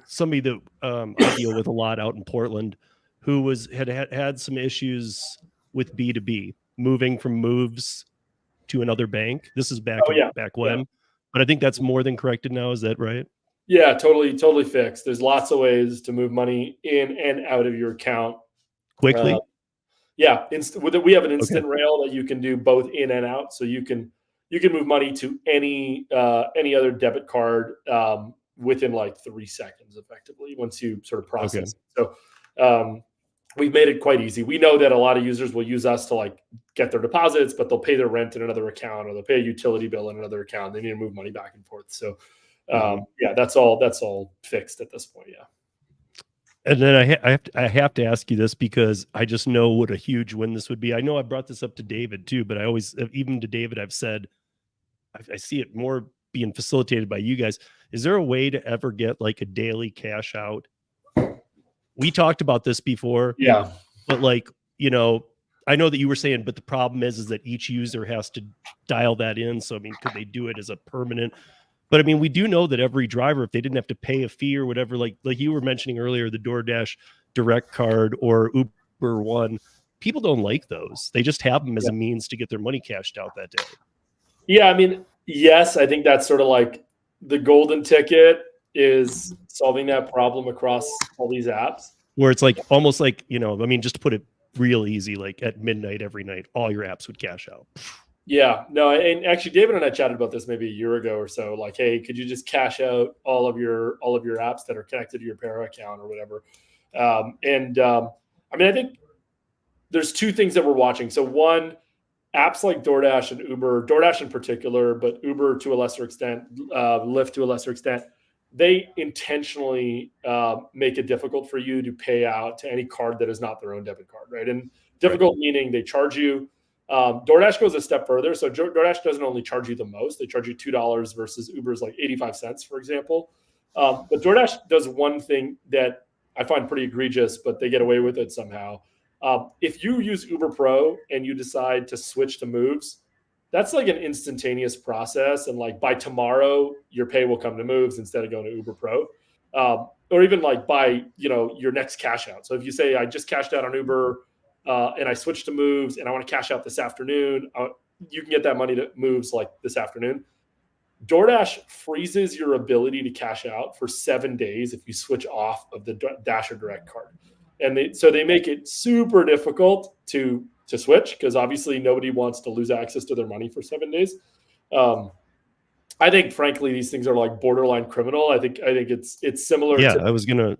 Speaker 2: somebody that I deal with a lot out in Portland who had some issues with B2B, moving from Moves to another bank. This is back when, but I think that's more than corrected now. Is that right?
Speaker 1: Yeah, totally fixed. There's lots of ways to move money in and out of your account
Speaker 2: quickly.
Speaker 1: Yeah, we have an instant rail that you can do both in and out. So you can move money to any other debit card within like 3 seconds, effectively, once you sort of process it. So we've made it quite easy. We know that a lot of users will use us to like get their deposits, but they'll pay their rent in another account, or they'll pay a utility bill in another account. They need to move money back and forth. So that's all fixed at this point. Yeah.
Speaker 2: And then I have to ask you this, because I just know what a huge win this would be. I know I brought this up to David too, but I always, even to David, I've said, I see it more being facilitated by you guys. Is there a way to ever get like a daily cash out? We talked about this before.
Speaker 1: Yeah.
Speaker 2: But like, I know that you were saying, but the problem is that each user has to dial that in. So, I mean, could they do it as a permanent? But I mean, we do know that every driver, if they didn't have to pay a fee or whatever, like you were mentioning earlier, the DoorDash Direct Card or Uber One, people don't like those. They just have them as a means to get their money cashed out that day.
Speaker 1: Yeah, I mean, yes, I think that's sort of like the golden ticket is solving that problem across all these apps.
Speaker 2: Where it's like almost like, I mean, just to put it real easy, like at midnight every night, all your apps would cash out.
Speaker 1: Yeah, no, and actually David and I chatted about this maybe a year ago or so. Like, hey, could you just cash out all of your apps that are connected to your Perah account or whatever? I mean, I think there's two things that we're watching. So one, apps like DoorDash and Uber, DoorDash in particular, but Uber to a lesser extent, Lyft to a lesser extent, they intentionally make it difficult for you to pay out to any card that is not their own debit card, right? And difficult meaning they charge you. DoorDash goes a step further. So DoorDash doesn't only charge you the most, they charge you $2 versus Uber's like 85 cents, for example. But DoorDash does one thing that I find pretty egregious, but they get away with it somehow. If you use Uber Pro and you decide to switch to Moves, that's like an instantaneous process. And like by tomorrow, your pay will come to Moves instead of going to Uber Pro. Or even like by, your next cash out. So if you say, I just cashed out on Uber, and I switched to Moves and I want to cash out this afternoon, you can get that money to Moves like this afternoon. DoorDash freezes your ability to cash out for 7 days if you switch off of the Dasher Direct card. And so they make it super difficult to switch, because obviously nobody wants to lose access to their money for 7 days. I think, frankly, these things are like borderline criminal. I think it's similar.
Speaker 2: Yeah,
Speaker 1: to,
Speaker 2: I was gonna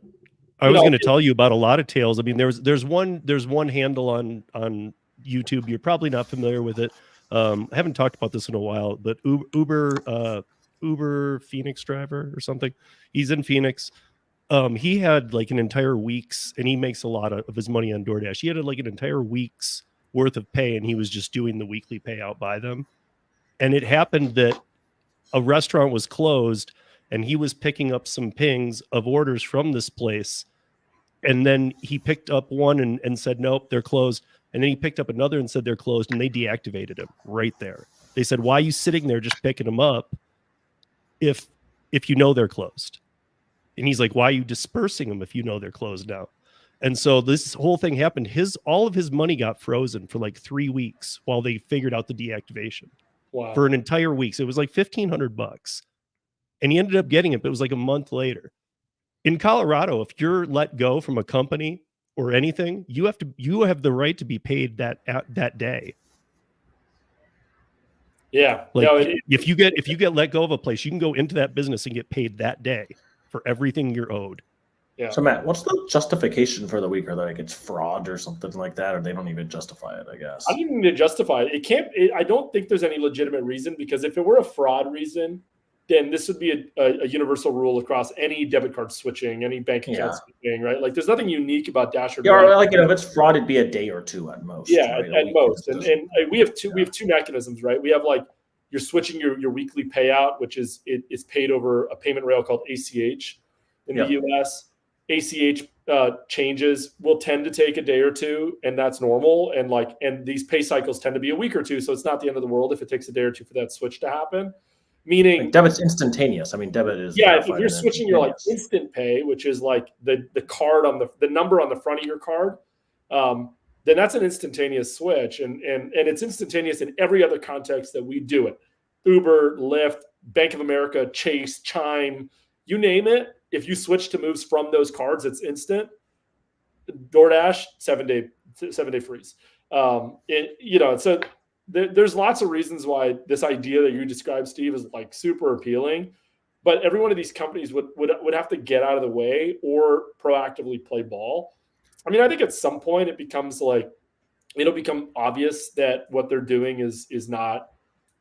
Speaker 2: tell you about a lot of tales. I mean, there's one handle on YouTube. You're probably not familiar with it. I haven't talked about this in a while, but Uber Phoenix driver or something. He's in Phoenix. He had like an entire week's, and he makes a lot of his money on DoorDash. He had like an entire week's worth of pay, and he was just doing the weekly payout by them. And it happened that a restaurant was closed, and he was picking up some pings of orders from this place. And then he picked up one and said, nope, they're closed. And then he picked up another and said they're closed, and they deactivated him right there. They said, why are you sitting there just picking them up if you know they're closed? And he's like, why are you dispersing them if you know they're closed now? And so this whole thing happened. All of his money got frozen for like 3 weeks while they figured out the deactivation.
Speaker 1: Wow.
Speaker 2: For an entire week. So it was like $1,500. And he ended up getting it, but it was like a month later. In Colorado, if you're let go from a company or anything, you have the right to be paid that day.
Speaker 1: Yeah.
Speaker 2: Like
Speaker 1: No,
Speaker 2: if you get let go of a place, you can go into that business and get paid that day for everything you're owed.
Speaker 1: yeah.
Speaker 3: So Matt, what's the justification for the week? Are they like it's fraud or something like that, or they don't even justify it? I guess
Speaker 1: I don't even need to justify it. It can't. I don't think there's any legitimate reason, because if it were a fraud reason, then this would be a universal rule across any debit card switching, any bank account switching, right? Like there's nothing unique about Dash or
Speaker 3: yeah, or like if it's fraud, it'd be a day or two at most.
Speaker 1: Yeah,
Speaker 3: right?
Speaker 1: at most. And we have two mechanisms, right? We have like you're switching your weekly payout, which is paid over a payment rail called ACH in the US. ACH changes will tend to take a day or two, and that's normal. And these pay cycles tend to be a week or two, so it's not the end of the world if it takes a day or two for that switch to happen. Meaning,
Speaker 3: like debit's instantaneous. I mean, debit is
Speaker 1: if you're switching your like instant pay, which is like the card on the number on the front of your card, then that's an instantaneous switch, and it's instantaneous in every other context that we do it. Uber, Lyft, Bank of America, Chase, Chime, you name it. If you switch to moves from those cards, it's instant. DoorDash, 7 day freeze. So there's lots of reasons why this idea that you described, Steve, is like super appealing. But every one of these companies would have to get out of the way or proactively play ball. I mean, I think at some point it'll become obvious that what they're doing is not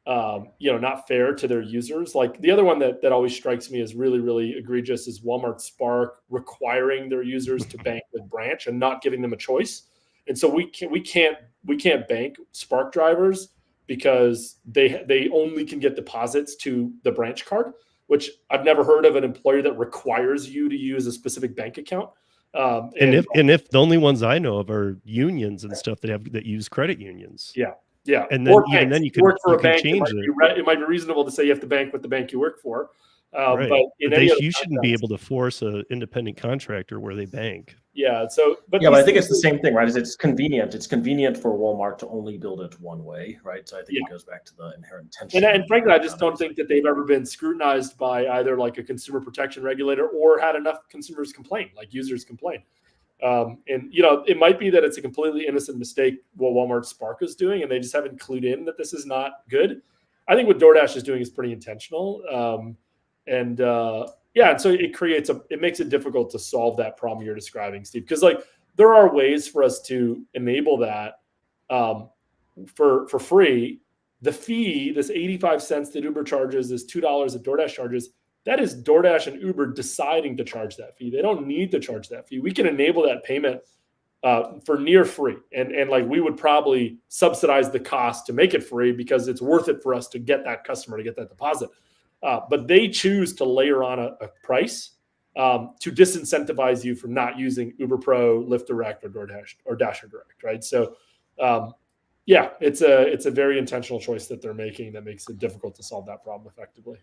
Speaker 1: not fair to their users. Like the other one that always strikes me as really, really egregious is Walmart Spark requiring their users to bank with branch and not giving them a choice. And so we can't bank Spark drivers because they only can get deposits to the branch card, which I've never heard of an employer that requires you to use a specific bank account.
Speaker 2: And if the only ones I know of are unions and stuff that use credit unions.
Speaker 1: Yeah,
Speaker 2: and then even then you can
Speaker 1: work for a bank.
Speaker 2: change
Speaker 1: it might be reasonable to say you have to bank with the bank you work for.
Speaker 2: Right.
Speaker 1: But
Speaker 2: you shouldn't be able to force an independent contractor where they bank.
Speaker 1: Yeah. So,
Speaker 3: but I think it's the same thing, right? It's convenient. It's convenient for Walmart to only build it one way, right? So I think it goes back to the inherent tension.
Speaker 1: And frankly, I just don't think that they've ever been scrutinized by either like a consumer protection regulator or had enough consumers complain, like users complain. It might be that it's a completely innocent mistake what Walmart Spark is doing, and they just haven't clued in that this is not good. I think what DoorDash is doing is pretty intentional. And so it makes it difficult to solve that problem you're describing, Steve, because like there are ways for us to enable that for free. The fee, this 85 cents that Uber charges, this $2 that DoorDash charges, that is DoorDash and Uber deciding to charge that fee. They don't need to charge that fee. We can enable that payment for near free. And like we would probably subsidize the cost to make it free because it's worth it for us to get that customer to get that deposit. But they choose to layer on a price to disincentivize you from not using Uber Pro, Lyft Direct, or DoorDash or Dasher Direct, right? So it's a very intentional choice that they're making that makes it difficult to solve that problem effectively.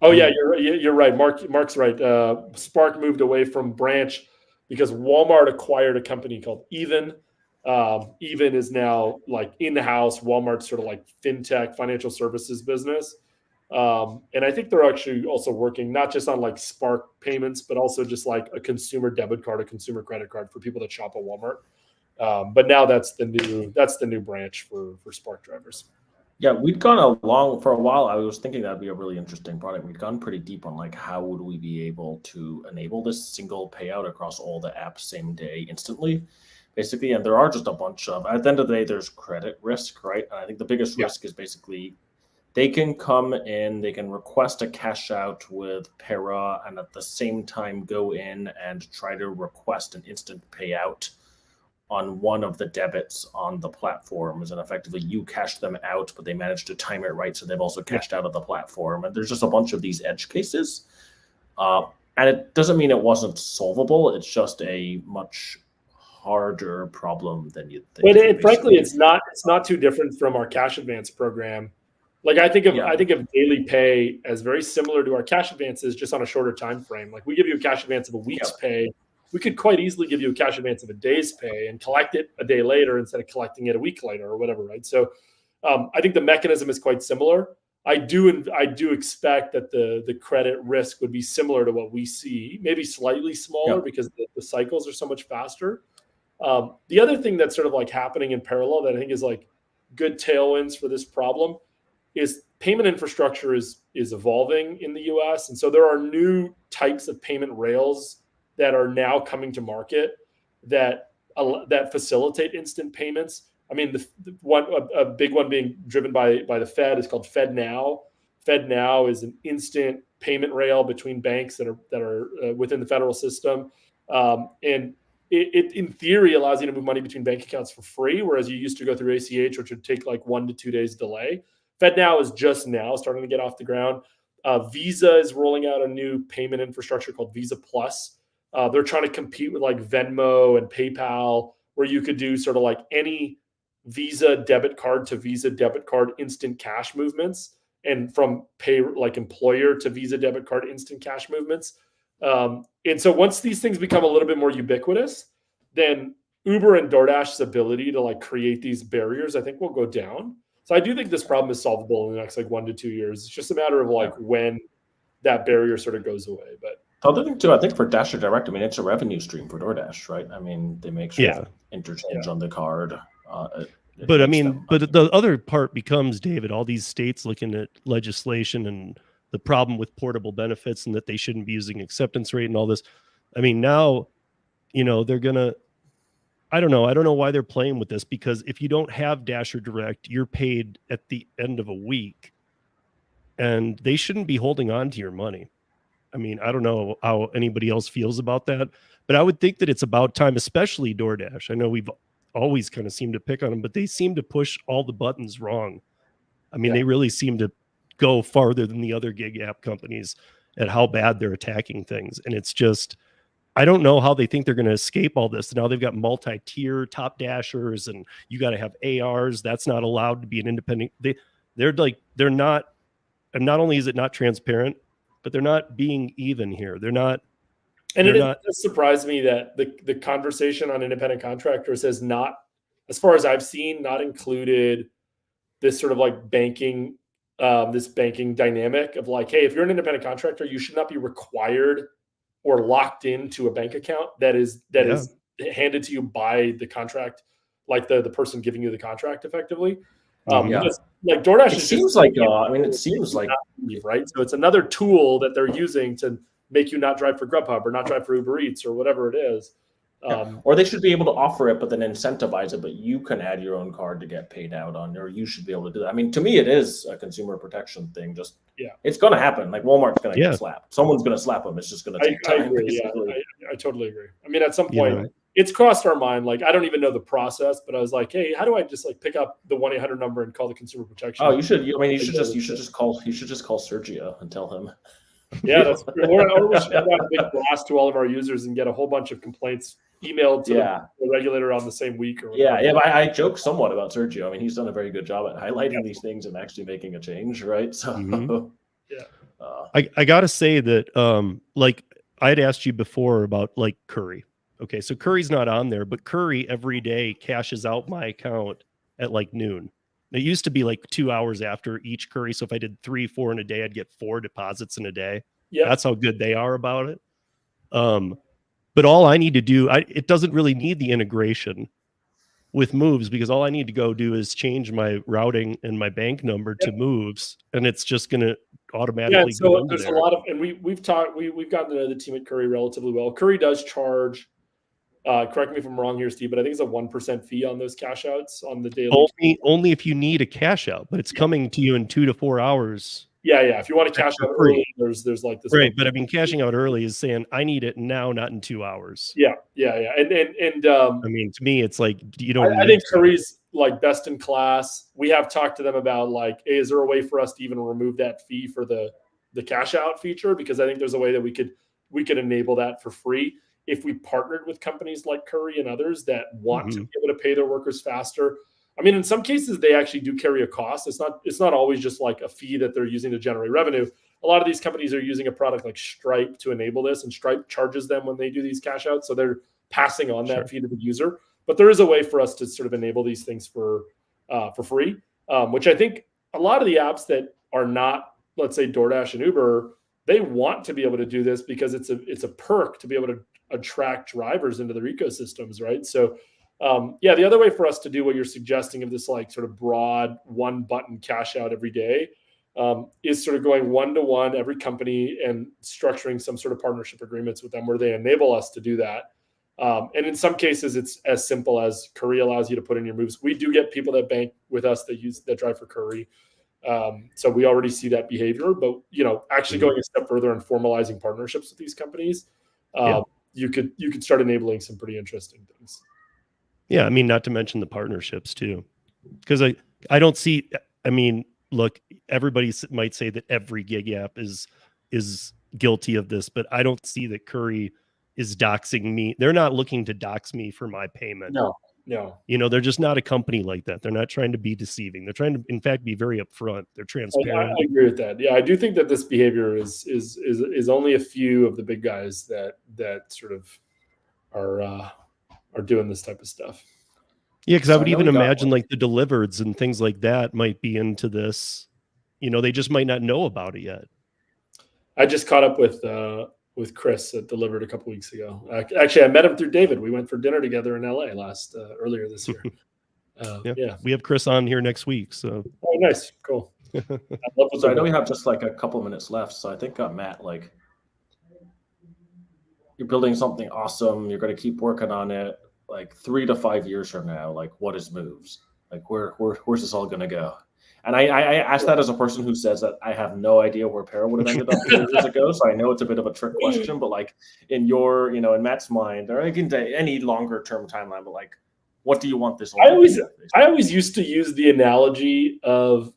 Speaker 1: Oh yeah, you're right. Mark's right. Spark moved away from branch because Walmart acquired a company called Even. Even is now like in-house Walmart's sort of like fintech financial services business. And I think they're actually also working not just on like Spark payments, but also just like a consumer debit card, a consumer credit card for people that shop at Walmart. But now that's the new branch for Spark drivers.
Speaker 3: Yeah, we'd gone along for a while. I was thinking that'd be a really interesting product. We'd gone pretty deep on like how would we be able to enable this single payout across all the apps same day instantly, basically. And there are just a bunch of, at the end of the day, there's credit risk, right? And I think the biggest risk is basically they can come in, they can request a cash out with Perah, and at the same time go in and try to request an instant payout on one of the debits on the platforms, and effectively you cash them out, but they managed to time it right, so they've also cashed out of the platform. And there's just a bunch of these edge cases, and it doesn't mean it wasn't solvable. It's just a much harder problem than you'd think.
Speaker 1: But frankly, it's not too different from our cash advance program, Like I think of daily pay as very similar to our cash advances, just on a shorter time frame. Like we give you a cash advance of a week's pay. We could quite easily give you a cash advance of a day's pay and collect it a day later instead of collecting it a week later or whatever, right? So I think the mechanism is quite similar. I do expect that the credit risk would be similar to what we see, maybe slightly smaller because the cycles are so much faster. The other thing that's sort of like happening in parallel that I think is like good tailwinds for this problem is payment infrastructure is evolving in the US. And so there are new types of payment rails that are now coming to market that facilitate instant payments. I mean, a big one being driven by the Fed is called FedNow. FedNow is an instant payment rail between banks that are within the federal system, and it in theory allows you to move money between bank accounts for free, whereas you used to go through ACH, which would take like 1 to 2 days delay. FedNow is just now starting to get off the ground. Visa is rolling out a new payment infrastructure called Visa Plus. They're trying to compete with like Venmo and PayPal, where you could do sort of like any Visa debit card to Visa debit card instant cash movements, and from pay like employer to Visa debit card instant cash movements. And so once these things become a little bit more ubiquitous, then Uber and DoorDash's ability to like create these barriers, I think, will go down. So I do think this problem is solvable in the next like 1 to 2 years. It's just a matter of like when that barrier sort of goes away. But
Speaker 3: the other thing too, I think for Dasher Direct, I mean, it's a revenue stream for DoorDash, right? I mean, they make sure interchange on the card.
Speaker 2: But I mean, but the other part becomes, David, all these states looking at legislation and the problem with portable benefits and that they shouldn't be using acceptance rate and all this. I mean, now, they're going to, I don't know why they're playing with this, because if you don't have Dasher Direct, you're paid at the end of a week and they shouldn't be holding on to your money. I mean, I don't know how anybody else feels about that, but I would think that it's about time, especially DoorDash. I know we've always kind of seemed to pick on them, but they seem to push all the buttons wrong. I mean, they really seem to go farther than the other gig app companies at how bad they're attacking things. And it's just, I don't know how they think they're going to escape all this. Now they've got multi-tier top dashers and you got to have ARs. That's not allowed to be an independent. They're not, and not only is it not transparent, but they're not being even here. They're not.
Speaker 1: And it does surprise me that the conversation on independent contractors has not, as far as I've seen, not included this sort of like banking dynamic of like, hey, if you're an independent contractor, you should not be required or locked into a bank account that is handed to you by the contract, like the person giving you the contract effectively. Because, like DoorDash, it seems like right. So it's another tool that they're using to make you not drive for Grubhub or not drive for Uber Eats or whatever it is.
Speaker 3: Or they should be able to offer it, but then incentivize it, but you can add your own card to get paid out on, or you should be able to do that. I mean, to me, it is a consumer protection thing. Just, it's going to happen. Like Walmart's going to get slapped. Someone's going to slap them. It's just going to take time.
Speaker 1: I agree. I totally agree. I mean, at some point, it's crossed our mind. Like, I don't even know the process, but I was like, hey, how do I just like pick up the 1-800 number and call the consumer protection?
Speaker 3: Oh, you should. I mean, you should just call Sergio and tell him.
Speaker 1: Yeah, that's true. Or we should have a big blast to all of our users and get a whole bunch of complaints emailed to the regulator on the same week. Or
Speaker 3: whatever. But I joke somewhat about Sergio. I mean, he's done a very good job at highlighting these things and actually making a change, right? So,
Speaker 2: I gotta say that, like I had asked you before about like Curry. Okay, so Curry's not on there, but Curry every day cashes out my account at like noon. It used to be like 2 hours after each Curry. So if I did 3, 4 in a day, I'd get 4 deposits in a day. Yeah, that's how good they are about it. But all I need to do, it doesn't really need the integration with Moves, because all I need to go do is change my routing and my bank number to Moves, and it's just going to automatically go into
Speaker 1: there's
Speaker 2: there.
Speaker 1: A lot of, and we've gotten to know the team at Curry relatively well. Curry does charge, correct me if I'm wrong here, Steve, but I think it's a 1% fee on those cash outs on the daily.
Speaker 2: Only if you need a cash out, but it's coming to you in 2 to 4 hours.
Speaker 1: Yeah. If you want to cash out early, there's like this.
Speaker 2: Right, but I mean, cashing out early is saying I need it now, not in 2 hours.
Speaker 1: Yeah. And
Speaker 2: I mean, to me, it's like you don't.
Speaker 1: I think Curry's like best in class. We have talked to them about like, hey, is there a way for us to even remove that fee for the cash out feature? Because I think there's a way that we could enable that for free if we partnered with companies like Curry and others that want to be able to pay their workers faster. I mean, in some cases, they actually do carry a cost. It's not always just like a fee that they're using to generate revenue. A lot of these companies are using a product like Stripe to enable this, and Stripe charges them when they do these cash outs. So they're passing on that fee to the user. But there is a way for us to sort of enable these things for free, which I think a lot of the apps that are not, let's say, DoorDash and Uber, they want to be able to do this because it's a perk to be able to attract drivers into their ecosystems, right? So the other way for us to do what you're suggesting of this like sort of broad one button cash out every day is sort of going one-to-one every company and structuring some sort of partnership agreements with them where they enable us to do that. And in some cases, it's as simple as Curry allows you to put in your moves. We do get people that bank with us that drive for Curry. So we already see that behavior, but actually going a step further and formalizing partnerships with these companies, you could start enabling some pretty interesting things.
Speaker 2: Yeah, I mean, not to mention the partnerships too, because I don't see. I mean, look, everybody might say that every gig app is guilty of this, but I don't see that Curry is doxing me. They're not looking to dox me for my payment.
Speaker 1: No.
Speaker 2: They're just not a company like that. They're not trying to be deceiving. They're trying to, in fact, be very upfront. They're transparent.
Speaker 1: I agree with that. Yeah, I do think that this behavior is only a few of the big guys that sort of are doing this type of stuff.
Speaker 2: Yeah, because I would even imagine like the Delivereds and things like that might be into this. They just might not know about it yet. I
Speaker 1: just caught up with Chris at Delivered a couple weeks ago. Actually, I met him through David. We went for dinner together in LA earlier this year.
Speaker 2: We have Chris on here next week. So
Speaker 1: nice, cool.
Speaker 3: So I know we have just like a couple minutes left. So I think Matt, like, you're building something awesome. You're going to keep working on it. Like 3 to 5 years from now, like what is moves? Like where's this all going to go? And I asked that as a person who says that I have no idea where Perah would have ended up years ago. So I know it's a bit of a trick question, but like in your, in Matt's mind, or like into any longer term timeline, but like, what do you want this?
Speaker 1: I always used to use the analogy of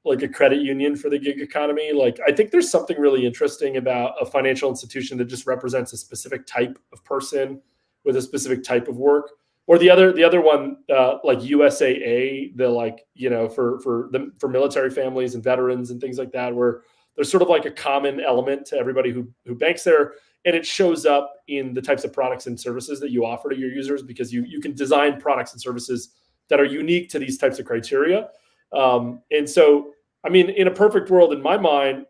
Speaker 1: like a credit union for the gig economy. Like, I think there's something really interesting about a financial institution that just represents a specific type of person with a specific type of work. Or the other one, like USAA, for military families and veterans and things like that, where there's sort of like a common element to everybody who banks there, and it shows up in the types of products and services that you offer to your users, because you can design products and services that are unique to these types of criteria. And so, I mean, in a perfect world, in my mind,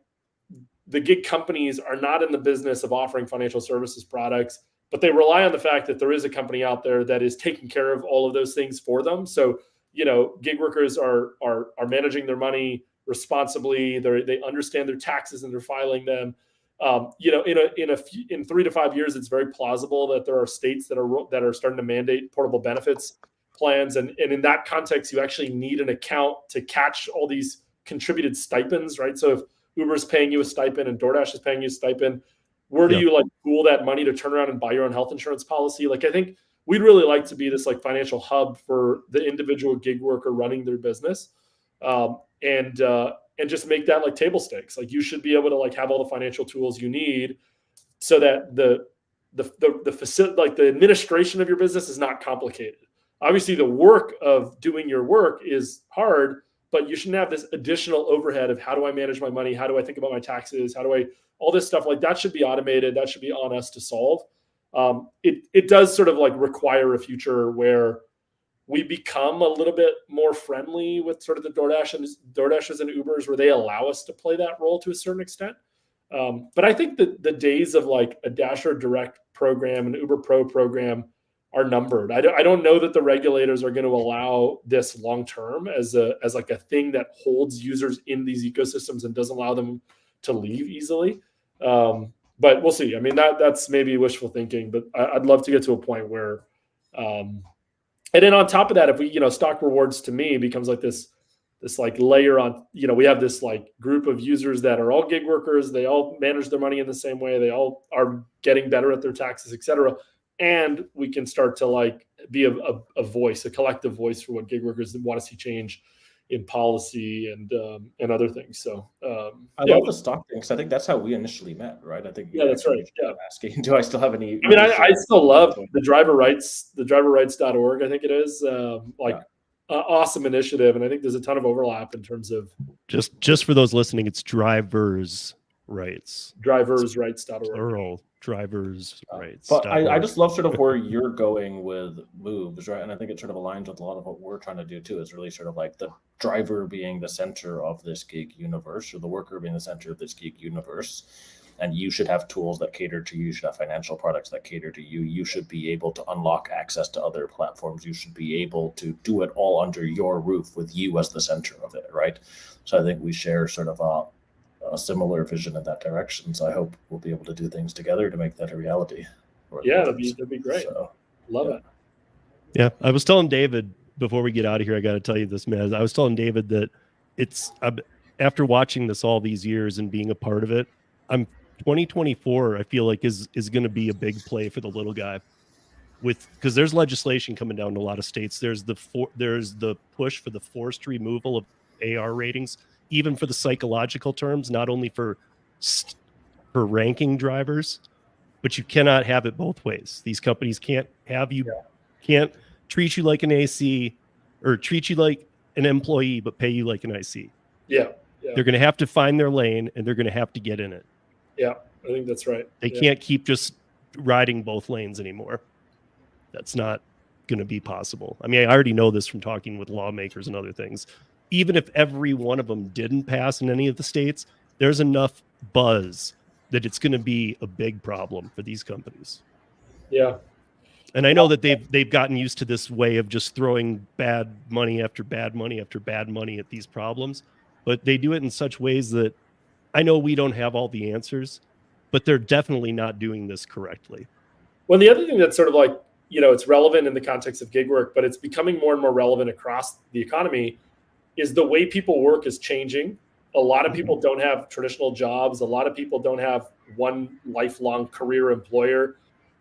Speaker 1: the gig companies are not in the business of offering financial services products, but they rely on the fact that there is a company out there that is taking care of all of those things for them. So, gig workers are managing their money responsibly. They understand their taxes and they're filing them. In 3 to 5 years, it's very plausible that there are states that are starting to mandate portable benefits plans, and in that context, you actually need an account to catch all these contributed stipends, right? So if Uber is paying you a stipend and DoorDash is paying you a stipend, where do you like pool that money to turn around and buy your own health insurance policy? Like, I think we'd really like to be this like financial hub for the individual gig worker running their business, and just make that like table stakes. Like, you should be able to like have all the financial tools you need so that the administration of your business is not complicated. Obviously, the work of doing your work is hard, but you shouldn't have this additional overhead of how do I manage my money? How do I think about my taxes? All this stuff, like that should be automated. That should be on us to solve. It does sort of like require a future where we become a little bit more friendly with sort of the DoorDashes and Ubers, where they allow us to play that role to a certain extent. But I think that the days of like a Dasher Direct program and Uber Pro program are numbered. I don't know that the regulators are going to allow this long term as like a thing that holds users in these ecosystems and doesn't allow them to leave easily. But we'll see. I mean, that's maybe wishful thinking, but I'd love to get to a point where, and then on top of that, if we, stock rewards to me becomes like this like layer on, we have this like group of users that are all gig workers. They all manage their money in the same way. They all are getting better at their taxes, et cetera. And we can start to like be a voice, a collective voice for what gig workers want to see change in policy and other things. So
Speaker 3: I love the stock thing, because I think that's how we initially met, right? I think
Speaker 1: that's right. Yeah,
Speaker 3: asking, do I still have any?
Speaker 1: I mean, I still love the driver rights, the driverrights.org, I think it is. awesome initiative, and I think there's a ton of overlap in terms of
Speaker 2: just for those listening. It's drivers' rights.
Speaker 1: driversrights.org.
Speaker 2: Plural, drivers' rights.
Speaker 3: But I just love sort of where you're going with moves, right? And I think it sort of aligns with a lot of what we're trying to do too, is really sort of like the driver being the center of this gig universe, or the worker being the center of this gig universe. And you should have tools that cater to you. You should have financial products that cater to you. You should be able to unlock access to other platforms. You should be able to do it all under your roof with you as the center of it, right? So I think we share sort of a similar vision in that direction. So I hope we'll be able to do things together to make that a reality.
Speaker 1: Yeah, that'd be great. So, love it.
Speaker 2: Yeah, I was telling David before we get out of here, I got to tell you this, man. I was telling David that it's after watching this all these years and being a part of it, 2024, I feel like is going to be a big play for the little guy, because there's legislation coming down to a lot of states. There's the push for the forced removal of AR ratings, even for the psychological terms, not only for ranking drivers, but you cannot have it both ways. These companies can't treat you like an AC or treat you like an employee, but pay you like an IC.
Speaker 1: Yeah.
Speaker 2: They're going to have to find their lane, and they're going to have to get in it.
Speaker 1: Yeah, I think that's right.
Speaker 2: They can't keep just riding both lanes anymore. That's not going to be possible. I mean, I already know this from talking with lawmakers and other things. Even if every one of them didn't pass in any of the states, there's enough buzz that it's going to be a big problem for these companies.
Speaker 1: Yeah.
Speaker 2: And I know that they've gotten used to this way of just throwing bad money after bad money after bad money at these problems, but they do it in such ways that I know we don't have all the answers, but they're definitely not doing this correctly.
Speaker 1: Well, the other thing that's sort of like, it's relevant in the context of gig work, but it's becoming more and more relevant across the economy, is the way people work is changing. A lot of people don't have traditional jobs. A lot of people don't have one lifelong career employer.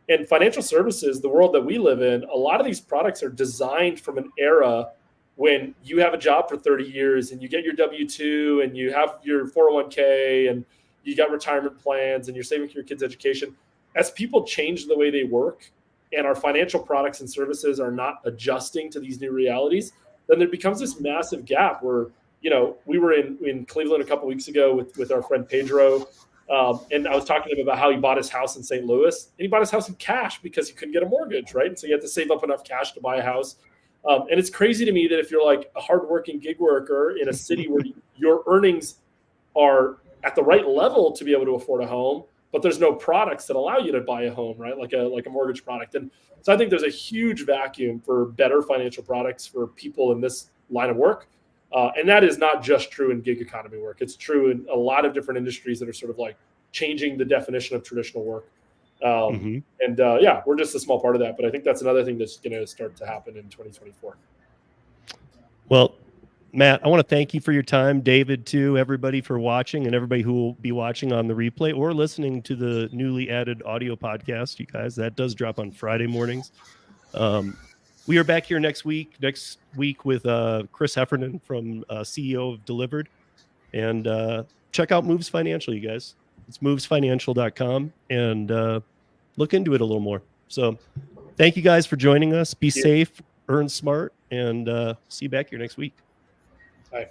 Speaker 1: And financial services, the world that we live in, a lot of these products are designed from an era when you have a job for 30 years and you get your W-2 and you have your 401k and you got retirement plans and you're saving for your kids' education. As people change the way they work and our financial products and services are not adjusting to these new realities, then there becomes this massive gap where, we were in Cleveland a couple of weeks ago with our friend Pedro. And I was talking to him about how he bought his house in St. Louis, and he bought his house in cash because he couldn't get a mortgage, right? And so he had to save up enough cash to buy a house. And it's crazy to me that if you're like a hardworking gig worker in a city where your earnings are at the right level to be able to afford a home, but there's no products that allow you to buy a home, right? Like a mortgage product. And so I think there's a huge vacuum for better financial products for people in this line of work. And that is not just true in gig economy work. It's true in a lot of different industries that are sort of like changing the definition of traditional work. And we're just a small part of that. But I think that's another thing that's going to start to happen in 2024.
Speaker 2: Well, Matt, I want to thank you for your time. David, too, everybody for watching, and everybody who will be watching on the replay or listening to the newly added audio podcast, you guys. That does drop on Friday mornings. We are back here next week with Chris Heffernan from CEO of Delivered. And check out Moves Financial, you guys. It's movesfinancial.com, and look into it a little more. So thank you guys for joining us. Be safe, earn smart, and see you back here next week.
Speaker 1: Bye.